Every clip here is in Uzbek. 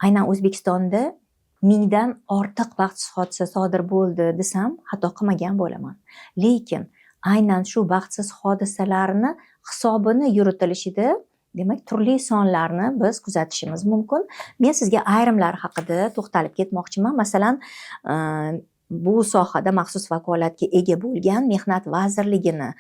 aynan O'zbekistonda mingdan ortiq baxtsiz hodisa sodir bo'ldi desam xato qilmagan bo'laman. Lekin aynan shu baxtsiz hodisalarni hisobini yuritilishida demak turli sonlarni biz kuzatishimiz mumkin. Men sizga ayrimlar haqida to'xtalib ketmoqchiman. Masalan, bu sohada maxsus vakolatga ega bo'lgan Mehnat vazirligini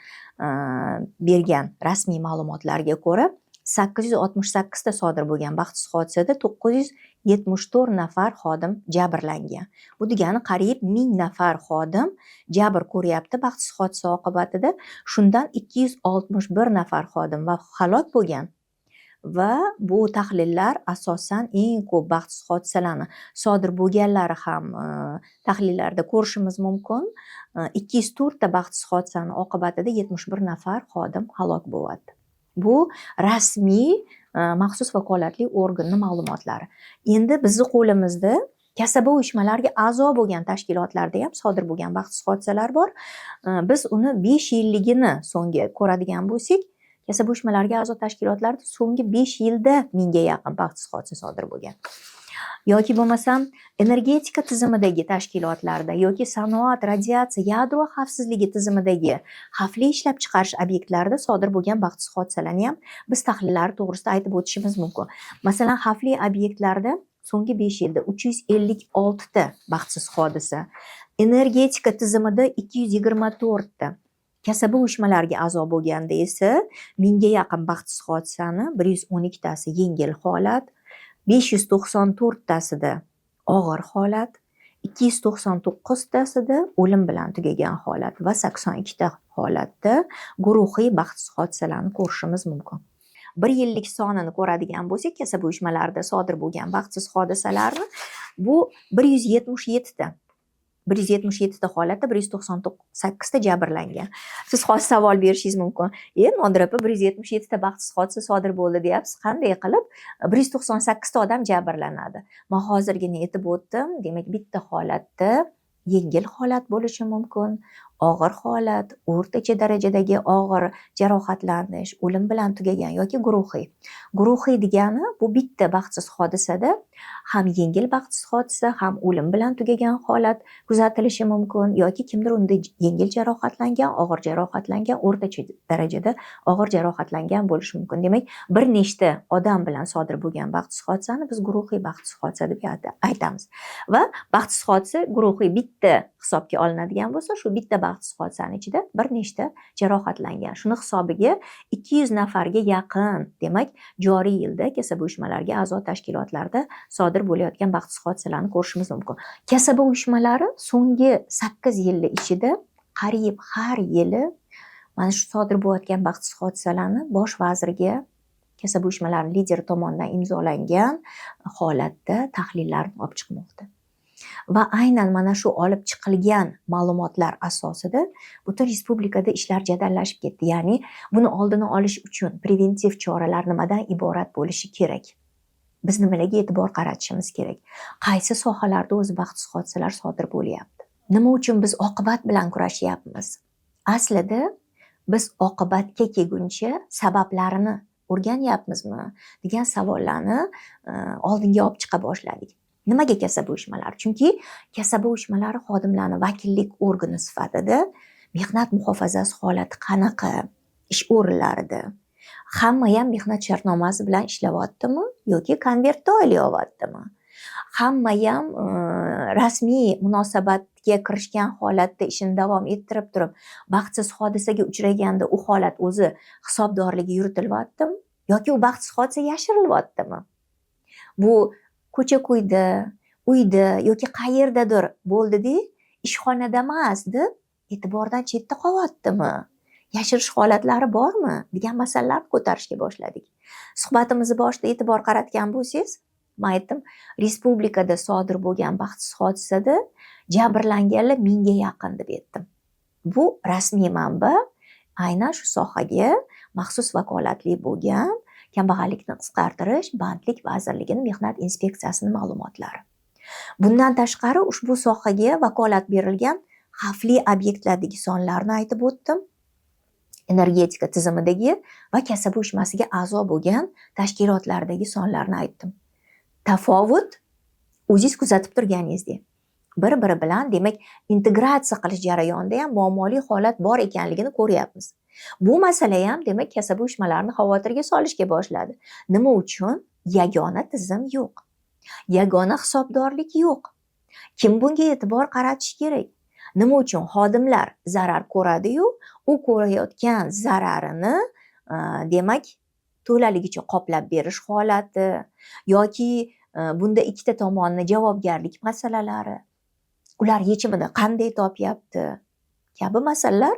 bergan rasmiy ma'lumotlarga ko'ra 868 ta sodir bo'lgan baxtsiz hodisada 974 nafar xodim jabrlangan. Bu degani qariyb 1000 nafar xodim jabr ko'ryapti baxtsiz hodisa oqibatida. Shundan 261 nafar xodim halok bo'lgan. Va bu tahlillar asosan eng ko'p baxtsiz hodisalarni sodir bo'lganlari ham tahlillarda ko'rishimiz mumkin. 204 ta baxtsiz hodisani oqibatida 71 nafar xodim halok bo'ldi. Bu rasmiy maxsus vakolatli organning ma'lumotlari. Endi bizning qo'limizda kasaba uyushmalariga a'zo bo'lgan tashkilotlarda ham sodir bo'lgan baxtsiz hodisalar bor. Biz uni 5 yilligini so'nggi ko'radigan bo'lsak, kasaba uyushmalariga a'zo tashkilotlarda so'nggi 5 yilda 1000 ga yaqin baxtsiz hodisa sodir bo'lgan. Yoki bo'lmasam energetika tizimidagi tashkilotlarda yoki sanoat, radiatsiya, yadro xavfsizligi tizimidagi xavfli ishlab chiqarish obyektlarida sodir bo'lgan baxtsiz hodisalarni ham biz tahlillar to'g'risida aytib o'tishimiz mumkin. Masalan, xavfli obyektlarda so'nggi 5 yilda 356 ta baxtsiz hodisa, energetika tizimida 224 ta, kasaba uyushmalariga a'zo bo'lganda esa 1000 ga yaqin baxtsiz hodisani 112 tasi yengil holat, 594 tasida og'ir holat, 299 tasida o'lim bilan tugagan holat va 82 ta holatda guruhiy baxtsiz hodisalarni ko'rishimiz mumkin. 1 yillik sonini ko'radigan bo'lsak, kasaba uyushmalarida sodir bo'lgan baxtsiz hodisalarni bu 177 ta. 177 ta holatda 198 ta jabrlangan. Siz hozir savol berishingiz mumkin. Nodir opa, 177 ta baxtsiz hodisa sodir bo'ldi deyapsiz. Qanday qilib 198 ta odam jabrlanadi? Men hozirgina aytib o'tdim. Demak, bitta holatda yengil holat bo'lishi mumkin, og'ir holat, o'rtacha darajadagi og'ir jarohatlanish, o'lim bilan tugagan yoki guruhiy. Guruhiy degani bu bitta baxtsiz hodisada ham yengil baxtsiz hodisa, ham o'lim bilan tugagan holat kuzatilishi mumkin yoki kimdir unda yengil jarohatlangan, og'ir jarohatlangan, o'rtacha darajada og'ir jarohatlangan bo'lishi mumkin. Demak, bir nechta odam bilan sodir bo'lgan baxtsiz hodisani biz guruhiy baxtsiz hodisa deb aytamiz. Va baxtsiz hodisa guruhiy bitta hisobga olinadigan bo'lsa, shu bitta baxtsiz hodisaning ichida bir nechta jarohatlangan. Shuni hisobiga 200 nafarga yaqin, demak, joriy yilda kasaba uyushmalariga a'zo tashkilotlarda sodir bo'layotgan baxtsiz hodisalarni ko'rishimiz mumkin. Kasaba uyushmalari so'nggi 8 yil ichida qariyb har yili mana shu sodir bo'layotgan baxtsiz hodisalarni bosh vazirga kasaba uyushmalari lideri tomonidan imzolangan holatda tahlillarni olib chiqmoqda. Va aynan mana shu olib chiqilgan ma'lumotlar asosida butun respublikada ishlar jadallashib ketdi. Ya'ni buni oldini olish uchun preventiv choralar nimadan iborat bo'lishi kerak? Biz nimalarga e'tibor qaratishimiz kerak? Qaysi sohalarda o'zi baxtsiz hodisalar sodir bo'lyapti? Nima uchun biz oqibat bilan kurashyapmiz? Aslida biz oqibatga kelguncha sabablarini o'rganyapmizmi degan savollarni oldinga olib chiqa boshladik. Nimaga kasaba uyushmalari? Chunki kasaba uyushmalari xodimlarning vakillik organi sifatida mehnat muhofazasi holati qanaqa ish o'rinlarida? Hamma ham mehnat shartnomasi bilan ishlayaptimi yoki konvertda olyaptimi? Hamma ham rasmiy munosabatga kirishgan holatda ishini davom ettirib turib, baxtsiz hodisaga uchraganda u holat o'zi hisobdorligi yuritilyaptimi yoki u baxtsiz hodisa yashirilyaptimi? Bu ko'cha-ko'yda, uyda yoki qayerdadir bo'ldi-da, ishxonada emas deb e'tibordan chetda qolyaptimi? Yashirish holatlari bormi degan masalalarni ko'tarishga boshladik. Suhbatimizni boshida e'tibor qaratgan bo'lsangiz, men aytdim, respublikada sodir bo'lgan baxtsiz hodisada jabrlanganlar 1000 ga yaqin deb aytdim. Bu rasmiy manba aynan shu sohaga maxsus vakolatli bo'lgan Kambag'allikni qisqartirish bandlik vazirligining mehnat inspeksiyasining ma'lumotlari. Bundan tashqari ushbu sohaga vakolat berilgan xavfli obyektlardagi sonlarni aytib o'tdim. Energetika tizimidagi va kasaba uyushmasiga a'zo bo'lgan tashkilotlardagi sonlarni aytdim. tafovut o'zingiz kuzatib turganingizdek bir-biri bilan demak integratsiya qilish jarayonida ham muammoli holat bor ekanligini ko'ryapmiz. Bu masala ham demak kasaba uyushmalarini xavotirga solishga boshladi. Nima uchun? Yagona tizim yo'q. Yagona hisobdorlik yo'q. Kim bunga e'tibor qaratishi kerak? Nima uchun xodimlar zarar ko'radi-yu, u ko'rayotgan zararini demak to'laligicha qoplab berish holati yoki bunda ikkita tomonni javobgarlik masalalari, ular yechimini qanday topyapti kabi masalalar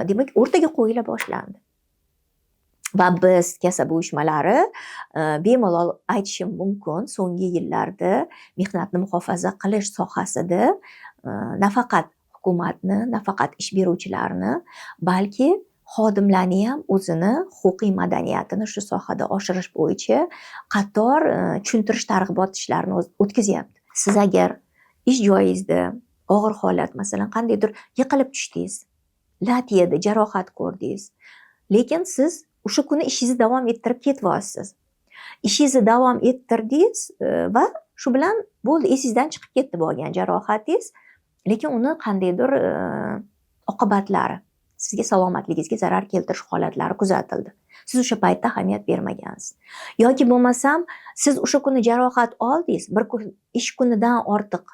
demak o'rtaga qo'yila boshlandi. Va biz kasaba uyushmalari bemalol aytishim mumkin, so'nggi yillarda mehnatni muhofaza qilish sohasida nafaqat hukumatni, nafaqat ish beruvchilarni, balki xodimlarni ham o'zini huquqiy madaniyatini shu sohada oshirish bo'yicha qator tushuntirish targ'ibot ishlarini o'tkazyapti. Siz agar ish joyingizda og'ir holat, masalan, qandaydir yiqilib tushdingiz, lat yedi, jarohat ko'rdingiz, lekin siz o'sha kuni ishingizni davom ettirib ketyapsiz. Ishingizni davom ettirdingiz va shu bilan bo'ldi, esingizdan chiqib ketdi bo'lgan jarohatingiz, lekin uni qandaydir oqibatlari, sizga salomatligingizga zarar keltirish holatlari kuzatildi. Siz o'sha paytda ahamiyat bermagansiz. Yoki bo'lmasam siz o'sha kuni jarohat oldingiz, bir ish kunidan ortiq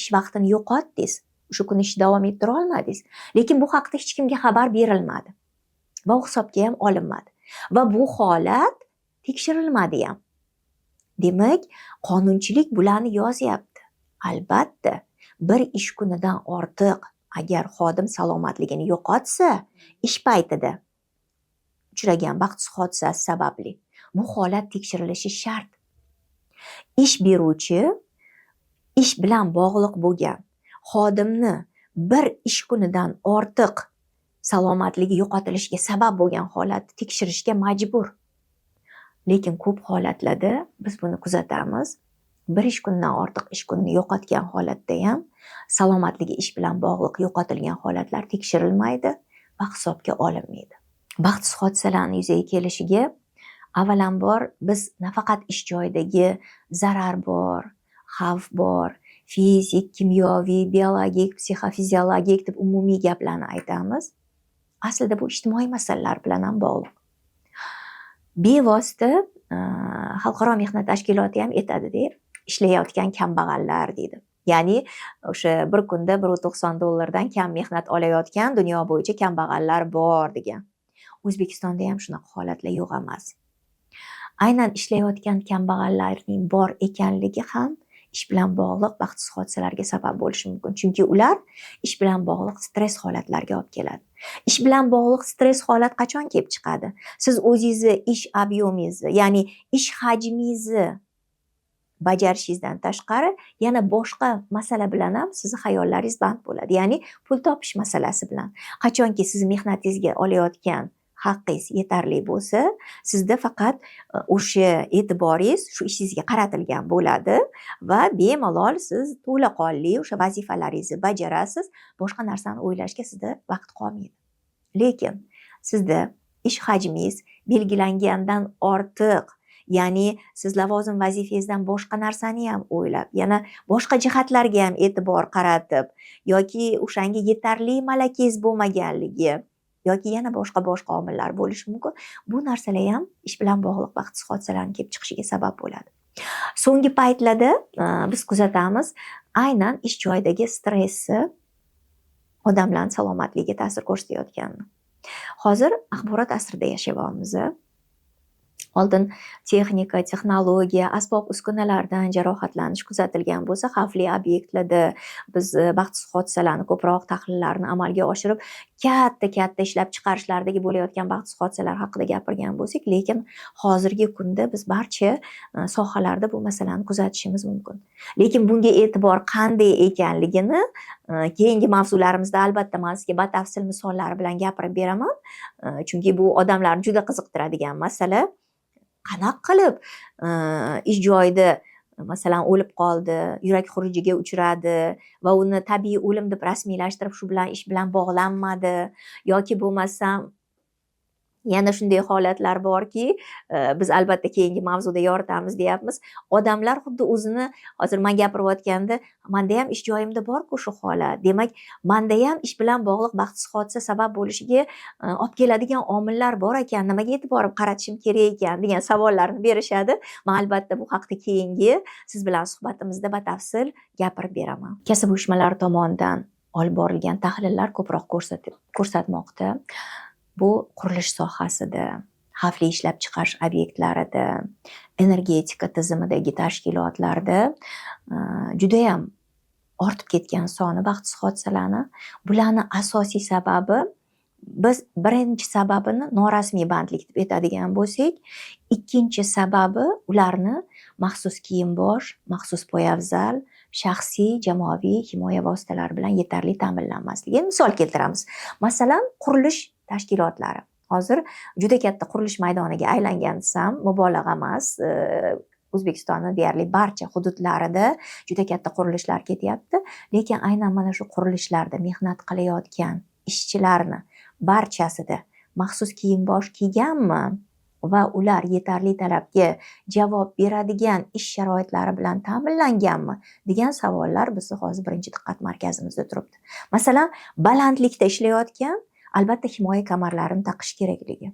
ish vaqtini yo'qotdingiz, o'sha kuni ishni davom ettira olmadingiz, lekin bu haqda hech kimga xabar berilmadi va u hisobga ham olinmadi va bu holat tekshirilmadi ham. Demak, qonunchilik bularni yozyapti. Albatta, bir ish kunidan ortiq agar xodim salomatligini yo'qotsa, ish paytida uchragan baxtsiz hodisasi sababli bu holat tekshirilishi shart. Ish beruvchi ish bilan bog'liq bo'lgan xodimni bir ish kunidan ortiq salomatligi yo'qotilishiga sabab bo'lgan holatni tekshirishga majbur. Lekin ko'p holatlarda biz buni kuzatamiz. Bir ish kunidan ortiq ish kunini yo'qotgan holatda ham salomatligi ish bilan bog'liq yo'qotilgan holatlar tekshirilmaydi va hisobga olinmaydi. Baxtsiz hodisalarning yuzaga kelishiga avvalambor biz nafaqat ish joyidagi zarar bor, xavf bor, fizik, kimyoviy, biologik, psixofiziologik deb umumiy gaplarni aytamiz. Aslida bu ijtimoiy masalalar bilan ham bog'liq. Bevosita xalqaro mehnat tashkiloti ham aytadi, ishlayotgan kambag'allar deydi. Ya'ni o'sha bir kunda $190 kam mehnat olayotgan dunyo bo'yicha kambag'allar bor degan. O'zbekistonda ham shunaqa holatlar yo'q emas. Aynan ishlayotgan kambag'allarning bor ekanligi ham ish bilan bog'liq baxtsiz hodisalarga sabab bo'lishi mumkin. Chunki ular ish bilan bog'liq stress holatlarga olib keladi. Ish bilan bog'liq stress holat qachon kelib chiqadi? Siz o'zingizni ish obyemingizni, ya'ni ish hajmingizni bajarishingizdan tashqari yana boshqa masala bilan ham sizni xayollaringiz band bo'ladi. Ya'ni pul topish masalasi bilan. Qachonki siz mehnatingizga olayotgan haqqingiz yetarli bo'lsa, sizda faqat o'sha e'tiboringiz shu ishingizga qaratilgan bo'ladi va bemalol siz to'laqonli o'sha vazifalaringizni bajarasiz, boshqa narsani o'ylashga sizda vaqt qolmaydi. Lekin sizda ish hajmingiz belgilangandan ortiq, ya'ni siz lavozim vazifangizdan boshqa narsani ham o'ylab, yana boshqa jihatlarga ham e'tibor qaratib yoki o'shanga yetarli malakangiz bo'lmaganligi yoki yana boshqa omillar bo'lishi mumkin. Bu narsalar ham ish bilan bog'liq baxtsiz hodisalarning kelib chiqishiga sabab bo'ladi. So'nggi paytlarda biz kuzatamiz, aynan ish joyidagi stressi odamlarning salomatligiga ta'sir ko'rsatayotganini. Hozir axborot asrida yashayapmiz. Oldin texnika, texnologiya, asbob-uskunalardan jarohatlanish kuzatilgan bo'lsa, xavfli obyektlarda biz baxtsiz hodisalarni ko'proq tahlillarni amalga oshirib, katta ishlab chiqarishlardagi bo'layotgan baxtsiz hodisalar haqida gapirgan bo'lsak, lekin hozirgi kunda biz barcha sohalarda bu masalani kuzatishimiz mumkin. Lekin bunga e'tibor qanday ekanligini keyingi mavzularimizda albatta men sizga batafsil misollar bilan gapirib beraman. Chunki bu odamlarni juda qiziqtiradigan masala. Qanaqa qilib ish joyida masalan o'lib qoldi, yurak xurujiga uchradi va uni tabiiy o'lim deb rasmiylashtirib shu bilan ish bilan bog'lanmadi yoki bo'lmasam Yana shunday holatlar borki, biz albatta keyingi mavzuda yoritamiz deyapmiz. Odamlar xuddi o'zini hozir men gapirayotganda, menda ham ish joyimda bor-ku shu holat. Demak, menda ham ish bilan bog'liq baxtsiz hodisa sabab bo'lishiga olib keladigan omillar bor ekan, nimaga e'tibor qaratishim kerak ekan degan savollarni berishadi. Men albatta bu haqda keyingi siz bilan suhbatimizda batafsil gapirib beraman. Kasb uyushmalari tomonidan olib borilgan tahlillar ko'proq ko'rsatmoqda. Bu qurilish sohasida, xavfli ishlab chiqarish obyektlarida, energetika tizimidagi tashkilotlarda judayam ortib ketgan soni baxtsiz hodisalarni. Bularni asosiy sababi, biz birinchi sababini norasmiy bandlik deb aytadigan bo'lsak, ikkinchi sababi ularni maxsus kiyim-bosh, maxsus poyabzal, shaxsiy jamoaviy himoya vositalari bilan yetarli ta'minlanmasligi. Misol keltiramiz. Masalan, qurilish tashkilotlari hozir juda katta qurilish maydoniga aylangan desam mubolag'a emas. O'zbekistonning deyarli barcha hududlarida juda katta qurilishlar ketyapti, lekin aynan mana shu qurilishlarda mehnat qilayotgan ishchilarni barchasida maxsus kiyim-bosh kiyganmi va ular yetarli talabga javob beradigan ish sharoitlari bilan ta'minlanganmi degan savollar bizni hozir birinchi diqqat markazimizda turibdi. Masalan, balandlikda ishlayotgan albatta himoya kamarlarini taqish kerakligi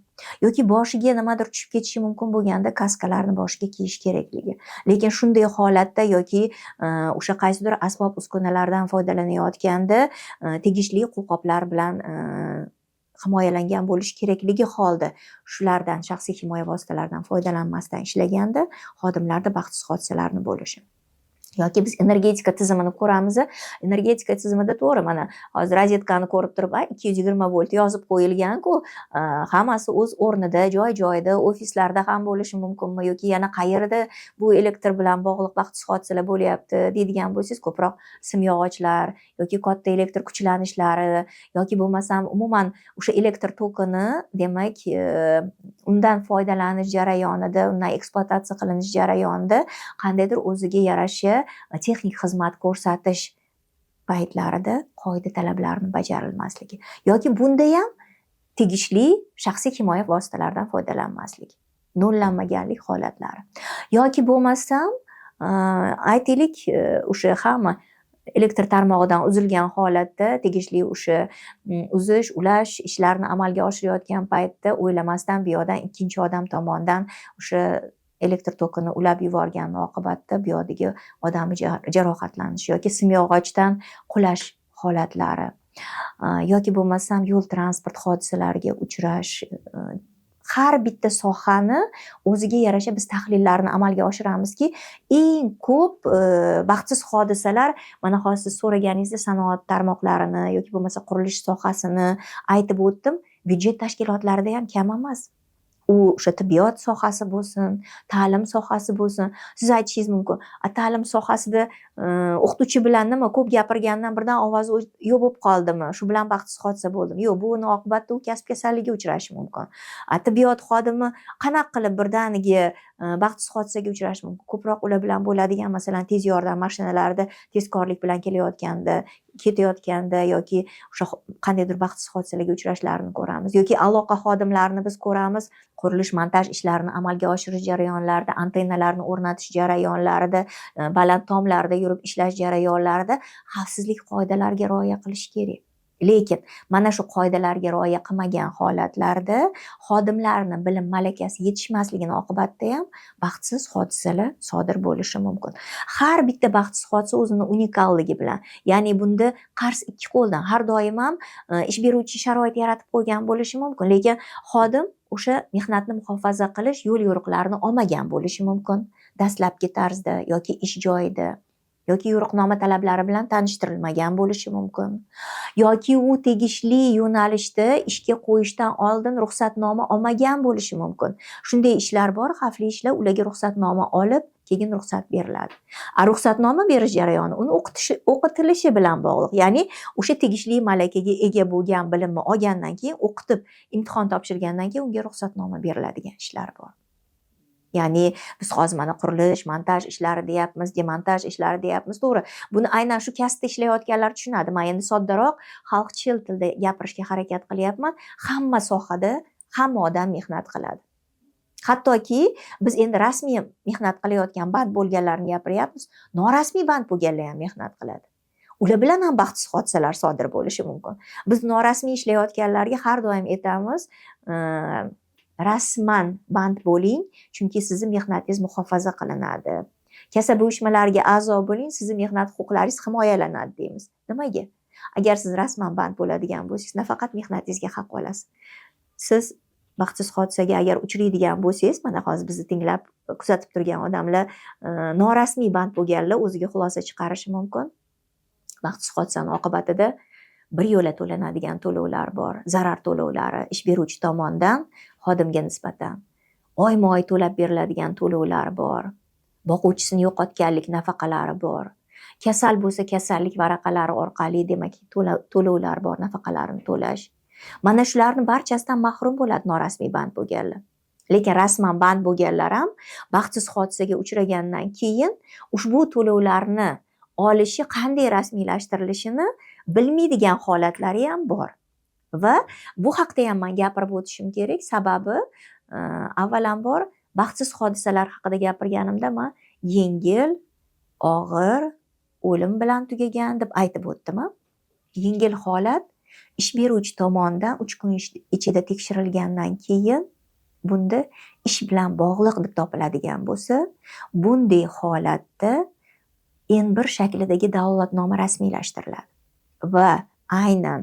yoki boshiga nimadir tushib ketishi mumkin bo'lganda kaskalarni boshiga kiyish kerakligi. Lekin shunday holatda yoki o'sha qaysidir asbob uskunalardan foydalanayotganda tegishli qo'lqoplar bilan himoyalangan bo'lish kerakligi holda shulardan, shaxsiy himoya vositalaridan foydalanmasdan ishlaganda xodimlarda baxtsiz hodisalarni bo'lishi. Yoki biz energetika tizimini ko'ramiz. Energetika tizimida to'g'ri, mana hozir rozetkani ko'rib turib, 220 volt yozib qo'yilgan-ku, hammasi o'z o'rnida, joy-joyida, ofislarda ham bo'lishi mumkinmi yoki yana qayerda bu elektr bilan bog'liq baxtsiz hodisalar bo'lyapti deydigan bo'lsangiz, ko'proq simyog'ochlar yoki katta elektr kuchlanishlari yoki bo'lmasam umuman o'sha elektr tokini, demak, undan foydalanish jarayonida, undan ekspluatatsiya qilinish jarayonida qandaydir o'ziga yarasha texnik xizmat ko'rsatish paytlarida qoida talablarini bajarilmasligi yoki bunda ham tegishli shaxsiy himoya vositalaridan foydalanmaslik, nollanmaganlik holatlari yoki bo'lmasam aytaylik, o'sha hamma elektr tarmog'idan uzilgan holatda tegishli o'sha uzish, ulash ishlarini amalga oshirayotgan paytda o'ylamasdan bu yoqdan ikkinchi odam tomonidan o'sha elektr tokini ulab yuborgani oqibatda bu yoqdagi odamni jarohatlanishi yoki simyog'ochdan qulash holatlari yoki bo'lmasam yo'l transport hodisalariga uchrash. Har bitta sohani o'ziga yarasha biz tahlillarni amalga oshiramizki, eng ko'p baxtsiz hodisalar, mana hozir siz so'raganingizda sanoat tarmoqlarini yoki bo'lmasa qurilish sohasini aytib o'tdim, byudjet tashkilotlarida ham kam emas. U o'sha tibbiyot sohasi bo'lsin, ta'lim sohasi bo'lsin. Siz aytishingiz mumkin, ta'lim sohasida o'qituvchi bilan nima ko'p gapirgandan birdan ovozi yo'q bo'lib qoldimi, shu bilan baxtsiz hodisa bo'ldimi? Yo'q, buni oqibatida u kasb kasalligiga uchrashi mumkin. Tibbiyot xodimi qanaqa qilib birdaniga baxtsiz hodisaga uchrashi mumkin? Ko'proq ular bilan bo'ladigan, masalan, tez yordam mashinalarida tezkorlik bilan ketayotganda yoki o'sha qandaydir baxtsiz hodisalarga uchrashlarini ko'ramiz yoki aloqa xodimlarini biz ko'ramiz. Qurilish montaj ishlarini amalga oshirish jarayonlarida, antennalarni o'rnatish jarayonlarida, baland tomlarda yurib ishlash jarayonlarida xavfsizlik qoidalariga rioya qilish kerak. Lekin mana shu qoidalarga rioya qilmagan holatlarda xodimlarni bilim malakasi yetishmasligini oqibatida ham baxtsiz hodisalar sodir bo'lishi mumkin. Har bitta baxtsiz hodisa o'zini unikalligi bilan, ya'ni bunda qars ikki qo'ldan, har doim ham ish beruvchi sharoit yaratib qo'ygan bo'lishi mumkin, lekin xodim o'sha mehnatni muhofaza qilish yo'l yo'riqlarini olmagan bo'lishi mumkin dastlabki tarzda yoki ish joyida. Yoki yo'riqnoma talablari bilan tanishtirilmagan bo'lishi mumkin. Yoki u tegishli yo'nalishda ishga qo'yishdan oldin ruxsatnoma olmagan bo'lishi mumkin. Shunday ishlar bor, xavfli ishlar, ularga ruxsatnoma olib, keyin ruxsat beriladi. Ruxsatnoma berish jarayoni uni o'qitilishi bilan bog'liq. Ya'ni o'sha tegishli malakaga ega bo'lgan bilimni olgandan keyin, o'qitib, imtihon topshirgandan keyin unga ruxsatnoma beriladigan ishlar bor. Ya'ni biz hozir mana qurilish, montaj ishlari deyapmiz, demontaj ishlari deyapmiz, to'g'ri. Buni aynan shu kasbda ishlayotganlar tushunadi. Men endi soddaroq xalqchil tilda gapirishga harakat qilyapman. Hamma sohada hamma odam mehnat qiladi. Hattoki biz endi rasmiy mehnat qilayotgan band bo'lganlarni gapiryapmiz, norasmiy band bo'lganlar ham mehnat qiladi. Ular bilan ham baxtsiz hodisalar sodir bo'lishi mumkin. Biz norasmiy ishlayotganlarga har doim aytamiz, rasman band bo'ling, chunki sizni mehnatingiz muhofaza qilinadi. Kasaba uyushmalariga a'zo bo'ling, sizni mehnat huquqlaringiz himoyalanadi deymiz. Nimaga? Agar siz rasman band bo'ladigan bo'lsangiz, nafaqat mehnatingizga haq olasiz. Siz baxtsiz hodisaga agar uchraydigan bo'lsangiz, mana hozir bizni tinglab kuzatib turgan odamlar norasmiy band bo'lganlar o'ziga xulosa chiqarishi mumkin. Baxtsiz hodisaning oqibatida bir yo'la to'lanadigan to'lovlar bor, zarar to'lovlari ish beruvchi tomonidan xodimga nisbatan. Oyma-oy to'lab beriladigan to'lovlar bor. Boquvchisini yo'qotganlik nafaqalari bor. Kasal bo'lsa kasallik varaqalari orqali demak to'lovlar bor, nafaqalarini to'lash. Mana shularning barchasidan mahrum bo'ladi norasmiy band bo'lganlar. Lekin rasman band bo'lganlar ham baxtsiz hodisaga uchragandan keyin ushbu to'lovlarni olishi qanday rasmiylashtirilishini bilmaydigan holatlari ham bor. Va bu haqda ham men gapirib o'tishim kerak, sababi avvalambor baxtsiz hodisalar haqida gapirganimda men yengil, og'ir, o'lim bilan tugagan deb aytib o'tdim. Yengil holat ish beruvchi tomonidan 3 kun ichida tekshirilgandan keyin bunda ish bilan bog'liq deb topiladigan bo'lsa, bunday holatda N1 shaklidagi dalolatnoma rasmiylashtiriladi va aynan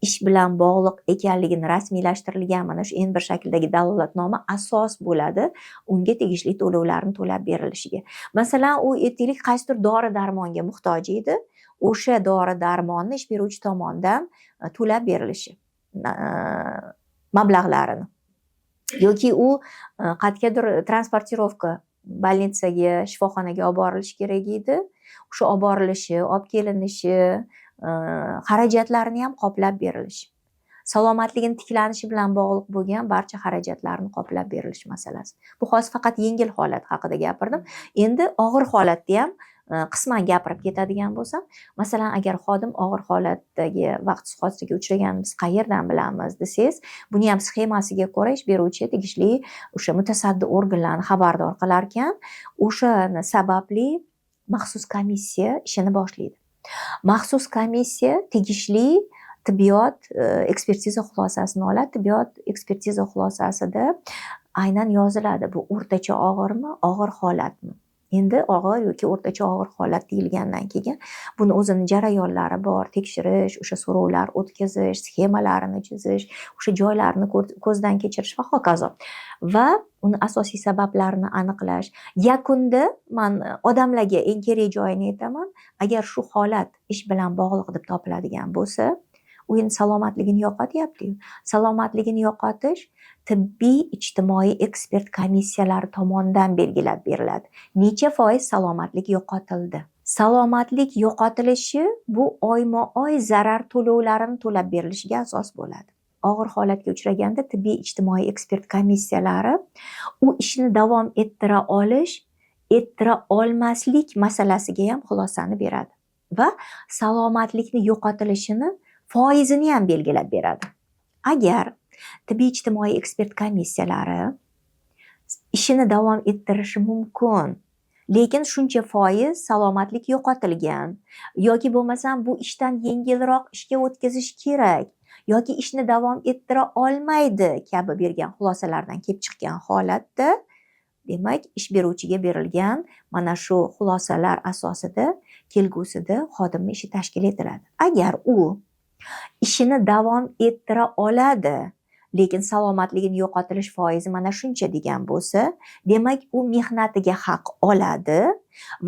ish bilan bog'liq ekanligini rasmiylashtirilgan mana shu N1 shaklidagi dalolatnoma asos bo'ladi unga tegishli to'lovlarni to'lab berilishiga. Masalan, u aytaylik qaysidir dori-darmonga muhtoj edi, o'sha dori-darmonni ish beruvchi tomonidan to'lab berilishi mablag'larini. Yoki u qat'iyadir transportirovka больницаga, shifoxonaga olib borilishi kerak edi. O'sha olib borilishi, olib kelinishi, xarajatlarini ham qoplab berilishi. Salomatligini tiklanishi bilan bog'liq bo'lgan barcha xarajatlarni qoplab berilish masalasi. Bu hozir faqat yengil holat haqida gapirdim. Endi og'ir holatda ham qisman gapirib ketadigan bo'lsam, masalan, agar xodim og'ir holatdagi vaqtsiz hodisaga uchraganini biz qayerdan bilamiz desangiz, buni ham sxemasiga ko'ra ish beruvchi tegishli o'sha mutasaddi organlarni xabardor qilar ekan, o'shani sababli maxsus komissiya ishini boshlaydi. Maxsus komissiya tegishli tibbiyot ekspertiza xulosasini oladi. Tibbiyot ekspertiza xulosasida aynan yoziladi, bu o'rtacha og'irmi, og'ir holatmi. Endi og'ir yoki o'rtacha og'ir holat deyilgandan keyin buni o'zini jarayonlari bor, tekshirish, o'sha so'rovlar o'tkazish, sxemalarini chizish, o'sha joylarni ko'zdan kechirish va hokazo. Va uni asosiy sabablarini aniqlash. Yakunda men odamlarga eng kerak joyini aytaman, agar shu holat ish bilan bog'liq deb topiladigan bo'lsa, u endi salomatligini yo'qotyapti-yu. Salomatligini yo'qotish tibbiy ijtimoiy ekspert komissiyalari tomonidan belgilab beriladi. Necha foiz salomatlik yo'qotildi? Salomatlik yo'qotilishi bu oyma-oy zarar to'lovlarini to'lab berilishiga asos bo'ladi. Og'ir holatga uchraganda tibbiy ijtimoiy ekspert komissiyalari u ishni davom ettira olmaslik masalasiga ham xulosani beradi va salomatlikni yo'qotilishini foizini ham belgilab beradi. Agar tibbiy ijtimoiy ekspert komissiyalari ishini davom ettirishi mumkin, lekin shuncha foiz salomatlik yo'qotilgan yoki bo'lmasam bu ishdan yengilroq ishga o'tkazish kerak yoki ishni davom ettira olmaydi kabi bergan xulosalardan kelib chiqqan holatda, demak, ish beruvchiga berilgan mana shu xulosalar asosida kelgusida xodimning ishi tashkil etiladi. Agar u ishini davom ettira oladi, lekin salomatligini yo'qotilish foizi mana shuncha degan bo'lsa, demak u mehnatiga haq oladi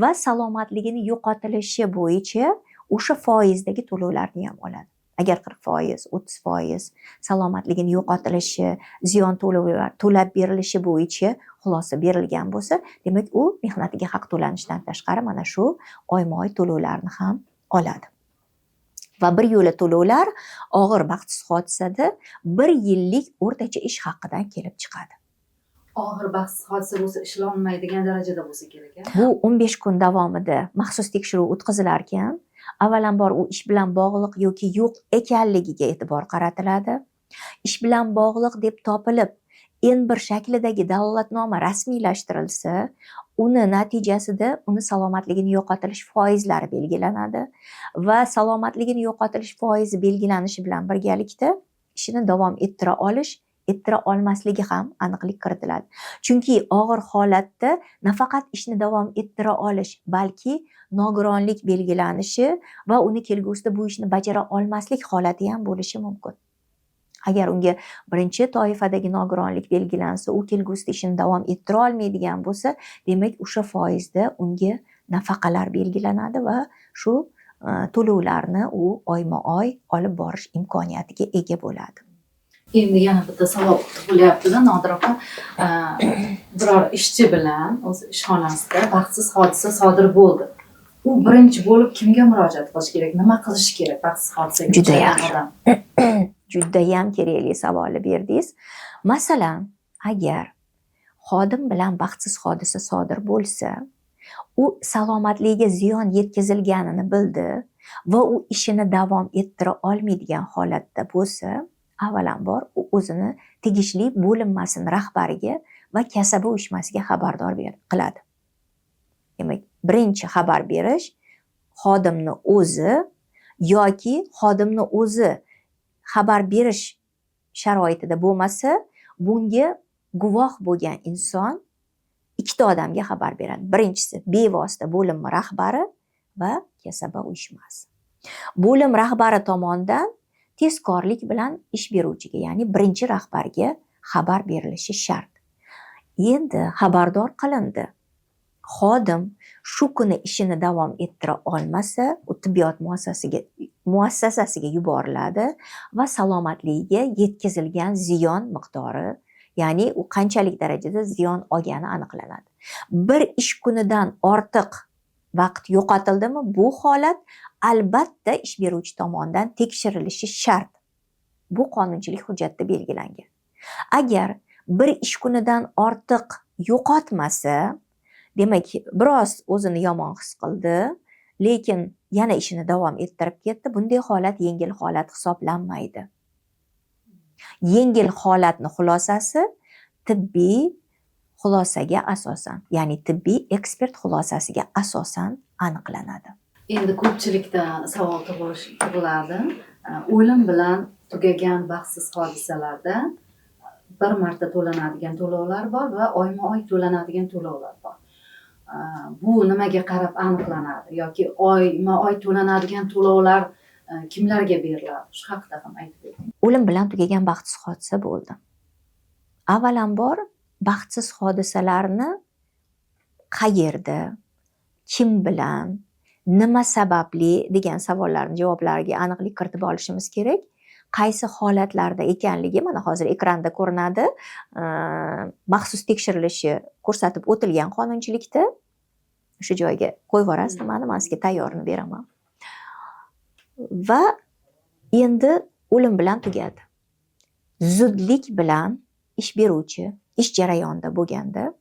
va salomatligini yo'qotilishi bo'yicha o'sha foizdagi to'lovlarni ham oladi. Agar 40%, 30% salomatligini yo'qotilishi, ziyon to'lovlar to'lab berilishi bo'yicha xulosa berilgan bo'lsa, demak u mehnatiga haq to'lanishdan tashqari mana shu oyma-oy to'lovlarni ham oladi. Va bir yo'la to'lovlar og'ir baxtsiz hodisada 1 yillik o'rtacha ish haqidan kelib chiqadi. Og'ir baxtsiz hodisa bo'lsa ishlanmaydigan darajada bo'lsa kerak. Bu 15 kun davomida maxsus tekshiruv o'tkazilar ekan, avvalambor u ish bilan bog'liq yoki yo'q ekanligiga e'tibor qaratiladi. ish bilan bog'liq deb topilib N1 shaklidagi dalolatnoma rasmiylashtirilsa, uni natijasida uni salomatligini yo'qotilish foizlari belgilanadi va salomatligini yo'qotilish foizi belgilanishi bilan birgalikda ishini davom ettira olmasligi ham aniqlik kiritiladi. Chunki og'ir holatda nafaqat ishni davom ettira olish, balki nogironlik belgilanishi va uni kelgusida bu ishni bajara olmaslik holati ham bo'lishi mumkin. Agar unga birinchi toifadagi nogironlik belgilansa, u kelgusida ishini davom ettira olmaydigan bo'lsa, demak o'sha foizda unga nafaqalar belgilanadi va shu to'lovlarni u oyma-oy olib borish imkoniyatiga ega bo'ladi. Endi yana bitta savol tug'ilyapti-da, Nodir opa. Biror ishchi bilan o'z ishxonasida baxtsiz hodisa sodir bo'ldi. U birinchi bo'lib kimga murojaat qilish kerak? Nima qilish kerak baxtsiz hodisaga Juda uchragan yaxshi. odam? Judayam kerakli savolni berdingiz. Masalan, agar xodim bilan baxtsiz hodisa sodir bo'lsa, u salomatligiga ziyon yetkazilganini bildi va u ishini davom ettira olmaydigan holatda bo'lsa, avvalambor u o'zini tegishli bo'linmasini rahbariga va kasaba uyushmasiga xabardor qiladi. Demak, birinchi xabar berish xodimni o'zi yoki xodimni o'zi xabar berish sharoitida bo'lmasa, bunga guvoh bo'lgan inson ikkita odamga xabar beradi. Birinchisi bevosita bo'linma rahbari va kasaba uyushmasi. Bo'lim rahbari tomonidan tezkorlik bilan ish beruvchiga, ya'ni birinchi rahbarga xabar berilishi shart. Endi xabardor qilindi. Xodim shu kuni ishini davom ettira olmasa, u tibbiyot muassasasiga yuboriladi va salomatligiga yetkazilgan ziyon miqdori, ya'ni u qanchalik darajada ziyon olgani aniqlanadi. Bir ish kunidan ortiq vaqt yo'qotildimi, bu holat albatta ish beruvchi tomonidan tekshirilishi shart. Bu qonunchilik hujjatida belgilangan. Agar bir ish kunidan ortiq yo'qotmasa, demak, biroz o'zini yomon his qildi, lekin yana ishini davom ettirib ketdi. Bunday holat yengil holat hisoblanmaydi. Yengil holatni xulosasi tibbiy xulosaga asosan, ya'ni tibbiy ekspert xulosasiga asosan aniqlanadi. Endi ko'pchilikda savol tug'iladi. O'lim bilan tugagan baxtsiz hodisalarda bir marta to'lanadigan to'lovlar bor va oyma-oy to'lanadigan to'lovlar bor. Bu nimaga qarab aniqlanadi yoki oyma-oy to'lanadigan to'lovlar kimlarga beriladi? Shu haqida ham aytib bering. O'lim bilan tugagan baxtsiz hodisa bo'ldi. Avvalambor baxtsiz hodisalarni qayerda, kim bilan, nima sababli degan savollarning javoblariga aniqlik kiritib olishimiz kerak. Qaysi holatlarda ekanligi mana hozir ekranda ko'rinadi. Maxsus tekshirilishi ko'rsatib o'tilgan qonunchilikda. O'sha joyga qo'yib yuborasiz, men sizga tayyorini beraman. Va endi o'lim bilan tugadi. Zudlik bilan ish beruvchi ish jarayonida bo'lganda,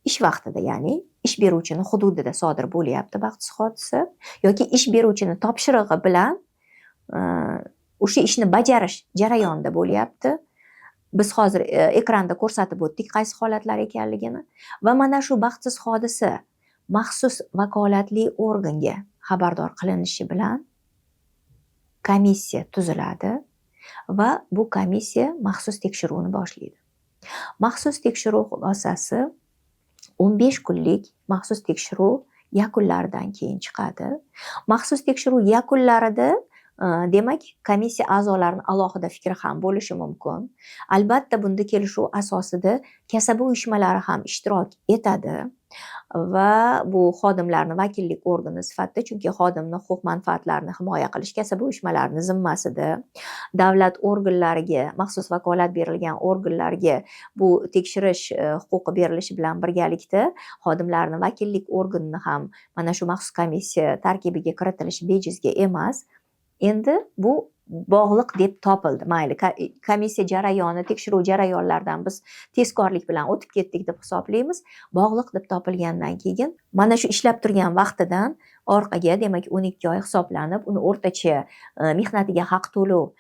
ish vaqtida, ya'ni ish beruvchini hududida sodir bo'lyapti baxtsiz hodisa yoki ish beruvchini topshirig'i bilan o'sha ishni bajarish jarayonida bo'lyapti. Biz hozir ekranda ko'rsatib o'tdik qaysi holatlar ekanligini va mana shu baxtsiz hodisa maxsus vakolatli organga xabardor qilinishi bilan komissiya tuziladi va bu komissiya maxsus tekshiruvni boshlaydi. Maxsus tekshiruv xulosasi 15 kunlik maxsus tekshiruv yakunlaridan keyin chiqadi. Maxsus tekshiruv yakunlarida demak, komissiya a'zolarining alohida fikri ham bo'lishi mumkin. Albatta, bunda kelishuv asosida kasaba uyushmalari ham ishtirok etadi va bu xodimlarning vakillik organi sifatida, chunki xodimning huquq-manfaatlarini himoya qilish kasaba uyushmalarining zimmasida. Davlat organlariga, maxsus vakolat berilgan organlarga bu tekshirish huquqi berilishi bilan birgalikda xodimlarning vakillik organini ham mana shu maxsus komissiya tarkibiga kiritilishi bejizga emas. Endi bu bog'liq deb topildi. Mayli, komissiya jarayoni, tekshiruv jarayonlaridan biz tezkorlik bilan o'tib ketdik deb hisoblaymiz. Bog'liq deb topilgandan keyin mana shu ishlab turgan vaqtidan orqaga, demak 12 oy hisoblanib, uni o'rtacha mehnatiga haq to'lov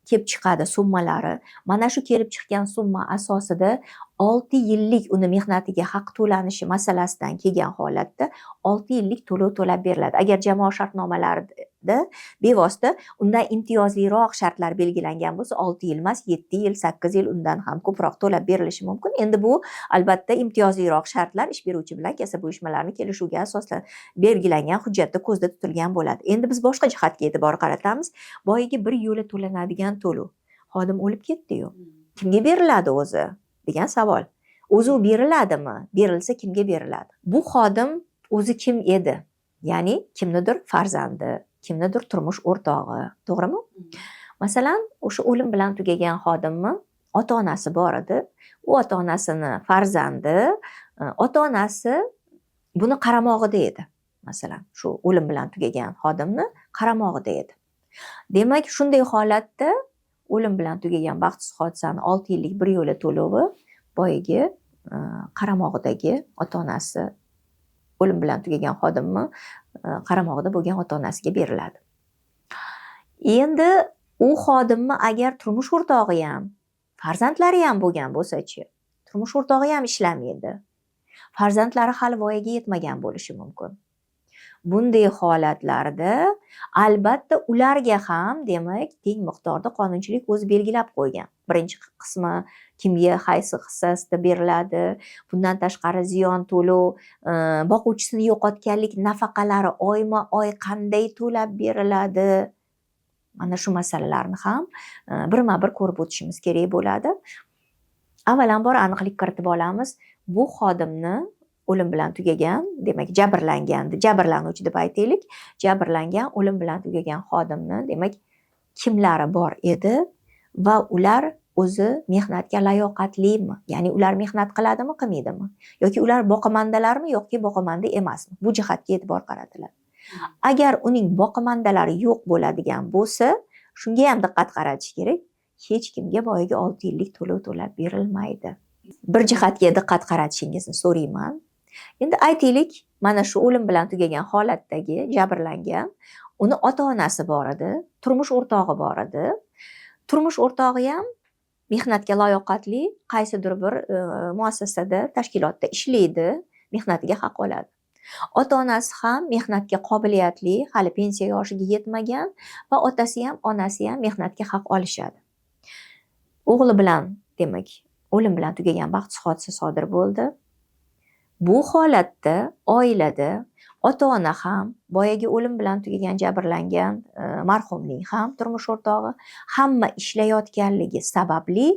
kelib chiqadi summalari. Mana shu kelib chiqqan summa asosida 6 yillik uni mehnatiga haq to'lanishi masalasidan kelgan holatda 6 yillik to'lov to'lab beriladi. Agar jamoa shartnomalarida bevosita undan imtiyozliroq shartlar belgilangan bo'lsa 6 yil emas, 7 yil, 8 yil undan ham ko'proq to'lab berilishi mumkin. Endi bu albatta imtiyozliroq shartlar ish beruvchi bilan kasaba uyushmalarining kelishuvga asoslanib belgilangan hujjatda ko'zda tutilgan bo'ladi. Endi biz boshqa jihatga e'tibor qaratamiz. Boyagi bir yo'la to'lanadigan to'lov. Xodim o'lib ketdi-yu. Kimga beriladi o'zi degan savol. O'zi beriladimi? Berilsa kimga beriladi? Bu xodim o'zi kim edi? Ya'ni kimnidir farzandi, kimnidir turmush o'rtog'i, to'g'rimi? Masalan, o'sha o'lim bilan tugagan xodimni ota-onasi bor edi. U ota-onasini farzandi, ota-onasi buni qaramog'ida edi. Masalan, shu o'lim bilan tugagan xodimni qaramog'ida edi. Demak, shunday holatda o'lim bilan tugagan baxtsiz hodisani 6 yillik bir yo'la to'lovi boyagi qaramog'idagi ota-onasi, o'lim bilan tugagan xodimni qaramog'ida bo'lgan ota-onasiga beriladi. Endi u xodimni agar turmush o'rtog'i ham, farzandlari ham bo'lgan bo'lsa-chi, turmush o'rtog'i ham ishlamaydi. Farzandlari hali voyaga yetmagan bo'lishi mumkin. Bunday holatlarda albatta ularga ham demak teng miqdorda qonunchilik o'zi belgilab qo'ygan. Birinchi qismi kimga qaysi hissasida beriladi, bundan tashqari ziyon to'lov, boquvchisini yo'qotganlik nafaqalari oyma-oy qanday to'lab beriladi. Mana shu masalalarni ham birma-bir ko'rib o'tishimiz kerak bo'ladi. Avvalambor aniqlik kiritib olamiz. Bu xodimni o'lim bilan tugagan, demak jabrlanuvchi deb aytaylik, jabrlangan o'lim bilan tugagan xodimni demak kimlari bor edi va ular o'zi mehnatga layoqatlimi? Ya'ni ular mehnat qiladimi, qilmaydimi? Yoki ular boqamandalarmi yoki boqamanda emasmi? Bu jihatga e'tibor qaratiladi. Agar uning boqamandalari yo'q bo'ladigan bo'lsa, shunga ham diqqat qaratish kerak. Hech kimga boyagi 6 yillik to'lov to'lab berilmaydi. Bir jihatga diqqat qaratishingizni so'rayman. Endi aytaylik, mana shu o'lim bilan tugagan holatdagi jabrlangan, uni ota-onasi bor edi, turmush o'rtog'i bor edi. Turmush o'rtog'i ham mehnatga layoqatli, qaysidir bir muassasada, tashkilotda ishlaydi, mehnatiga haq oladi. Ota-onasi ham mehnatga qobiliyatli, hali pensiya yoshiga yetmagan va otasi ham, onasi ham mehnatga haq olishadi. O'g'li bilan, demak, o'lim bilan tugagan baxtsiz hodisa sodir bo'ldi. Bu holatda oilada ota-ona ham, boyagi o'lim bilan tugagan jabrlangan marhumning ham turmush o'rtog'i hamma ishlayotganligi sababli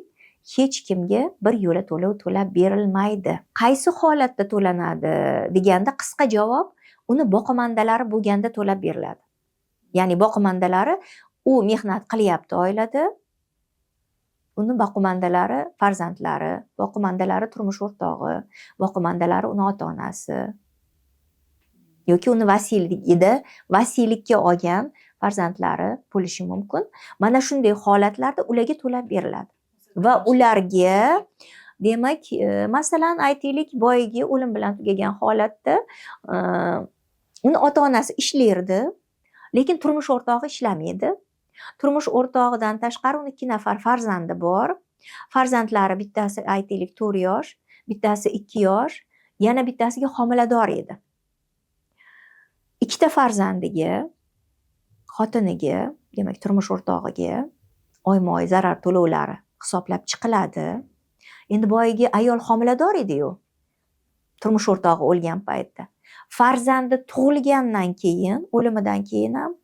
hech kimga bir yo'la to'lov to'lab berilmaydi. Qaysi holatda to'lanadi deganda qisqa javob, uni boqamandalari bo'lganda to'lab beriladi. Ya'ni boqamandalari u mehnat qilyapti oilada, uni boqamandalari farzandlari, boqamandalari turmush o'rtog'i, boqamandalari uni ota-onasi yoki uni vasiylikka olgan farzandlari bo'lishi mumkin. Mana shunday holatlarda ularga to'lab beriladi. Va ularga demak, masalan aytaylik, boyagi o'lim bilan tugagan holatda uni ota-onasi ishlardi, lekin turmush o'rtog'i ishlamaydi. Turmush o'rtog'idan tashqari uni 2 nafar farzandi bor. Farzandlari bittasi aytaylik 4 yosh, bittasi 2 yosh, yana bittasiga homilador edi. Ikkita farzandiga, xotiniga, demak turmush o'rtog'iga oyma-oy zarar to'lovlari hisoblab chiqiladi. Endi boyagi ayol homilador edi-yu, turmush o'rtog'i o'lgan paytda. Farzandi tug'ilgandan keyin, o'limidan keyin ham